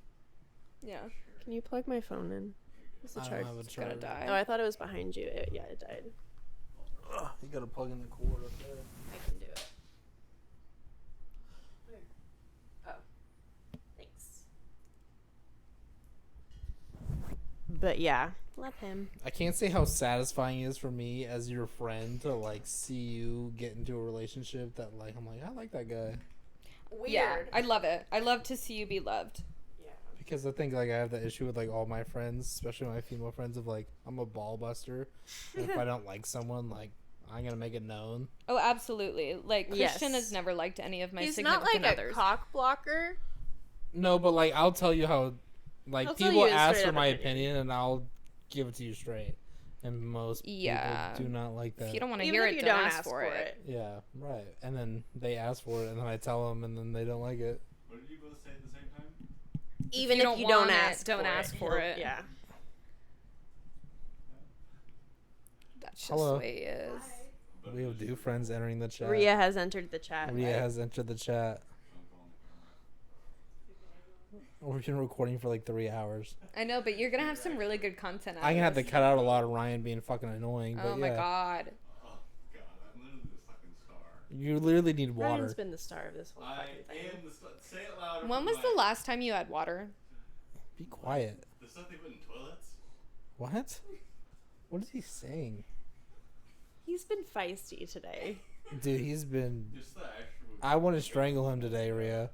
Yeah. Can you plug my phone in? What's the I don't charge? have a It's gonna charger. die. Oh, I thought it was behind you. It died. Ugh, you gotta plug in the cord up there. I can do it. Oh. Thanks. But yeah, love him. I can't say how satisfying it is for me as your friend to, like, see you get into a relationship that, like, I'm like, I like that guy. Weird. Yeah, I love it. I love to see you be loved. Yeah. Because I think, like, I have that issue with, like, all my friends, especially my female friends, of, like, I'm a ball buster. And if I don't like someone, like, I'm gonna make it known. Oh, absolutely. Like, Christian Yes. has never liked any of my He's not significant like others. a cock blocker. No, but, like, I'll tell you how, like, He'll tell people you his ask straight for up my opinion. opinion, and I'll give it to you straight. And most Yeah. people do not like that. If you don't want to Even hear if it, you don't ask for it. Yeah, right. And then they ask for it, and then I tell them, and then they don't like it. What did you both say at the same time? Even you if don't you want don't it, ask, don't ask for it. Yeah. That's just Hello. the way it is. We have new friends entering the chat. Rhea has entered the chat. Rhea right? has entered the chat. We've been recording for like 3 hours. I know, but you're going to have some really good content out I'm of gonna have to this. cut out a lot of Ryan being fucking annoying. But Oh, my yeah. God. Oh god, I'm literally the fucking star. You literally need water. Ryan's been the star of this whole I fucking thing. am the star. Say it louder. When was the last time you had water? Be quiet. The stuff they put in toilets? What? What is he saying? He's been feisty today. Dude, he's been... Just the actual. I want to strangle him today, Rhea.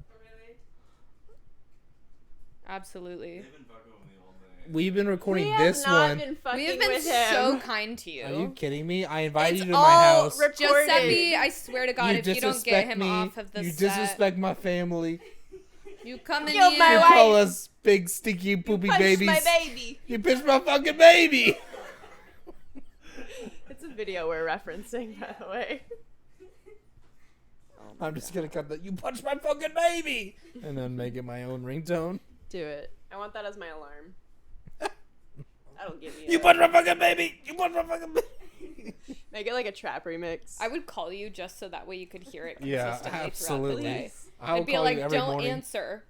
Absolutely. They've been fucking with me all day. We've been recording We have this not one. been fucking We have been with him. so kind to you. Are you kidding me? I invited It's you to my all house. Giuseppe, I swear to God, if you don't get him me. off of the You set, disrespect my family. You come in Killed here. my You wife. call us big, stinky, poopy Punch babies. my baby. You pinched my fucking baby. It's a video we're referencing, by the way. I'm just gonna cut that. You punched my fucking baby, and then make it my own ringtone. Do it. I want that as my alarm. That'll give you. You punched my fucking baby. You punched my fucking baby. Make it like a trap remix. I would call you just so that way you could hear it Yeah, consistently throughout the absolutely. day. I'll I'd be call like, you every don't morning. answer.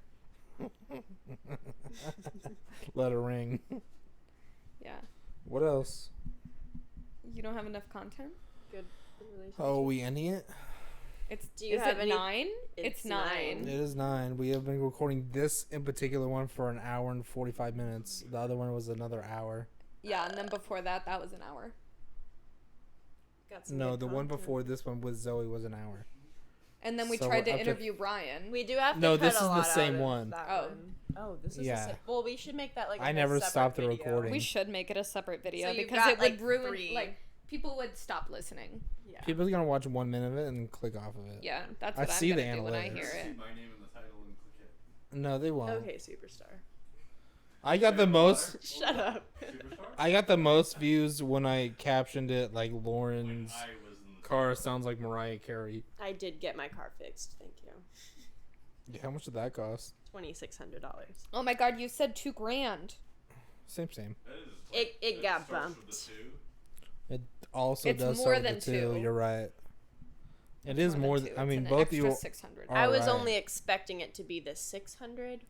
Let it ring. Yeah. What else? You don't have enough content? Good relationship. Oh, we ending it? Do you Is have it any? 9? It's It's 9. It is 9. We have been recording this in particular one for an hour and 45 minutes. The other one was another hour. Yeah, and then before that was an hour. Got some No, good the one content. before this one with Zoe was an hour. And then we So tried we're to up to- interview Brian. We do have to No, cut this a is the lot same out of one. that Oh. one. Oh, this is Yeah. well, we should make that like. I a never separate stopped the video. recording. We should make it a separate video So you've because got, it would like, ruin 3. like people would stop listening. Yeah. People are going to watch 1 minute of it and click off of it. Yeah, that's I what I'm see the gonna do when I analytics. hear it. See my name in the title and click it. No, they won't. Okay, superstar. I got the most Shut up. Superstar? I got the most views when I captioned it like When Lauren's I was in the car sounds like Mariah Carey. I did get my car fixed. Thank you. Yeah, how much did that cost? $2,600. Oh my god, you said $2,000. Same. That is It got starts with bumped. the 2. It also It's does more start with than the 2. 2. You're right. It is more. than two. I It's mean, an both of you. extra 600. are I was right. only expecting it to be the 600.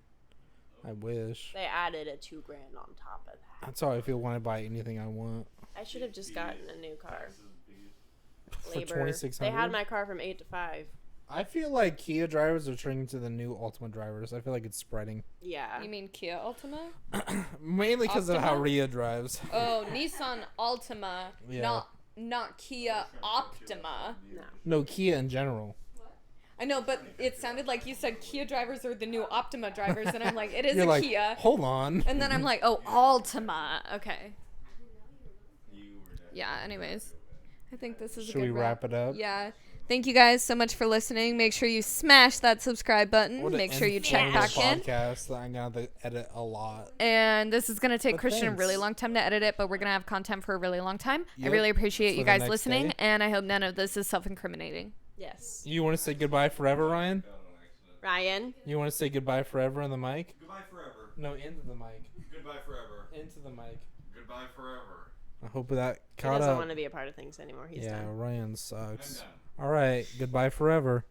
I wish. They added a $2,000 on top of that. That's how I feel when I buy anything I want. I should have just gotten a new car. For Labor. 2,600. They had my car from 8 to 5. I feel like Kia drivers are turning to the new Ultima drivers. I feel like it's spreading. Yeah. You mean Kia Ultima? Mainly because of how Optima? Rhea drives. Oh, Nissan Altima, Yeah. not Kia Optima. No. No, Kia in general. I know, but it sounded like you said Kia drivers are the new Optima drivers, and I'm like, it is You're a like, Kia. hold on. And then I'm like, oh, Altima. Okay. You were dead. Yeah, anyways. I think this is a Should good we wrap it up? Yeah. Thank you guys so much for listening. Make sure you smash that subscribe button. What an Make sure you check informative back in. podcast that I'm gonna have to edit a lot. And this is going to take But Christian a thanks. really long time to edit it, but we're going to have content for a really long time. I Yep. really appreciate For you the guys next listening, day. and I hope none of this is self-incriminating. Yes. You want to say goodbye forever, Ryan? Got on accident. Ryan. You want to say goodbye forever on the mic? Goodbye forever. No, into the mic. Goodbye forever. Into the mic. Goodbye forever. I hope that He caught doesn't up. want to be a part of things anymore. He's Yeah, done. Ryan I'm sucks. done. All right, goodbye forever.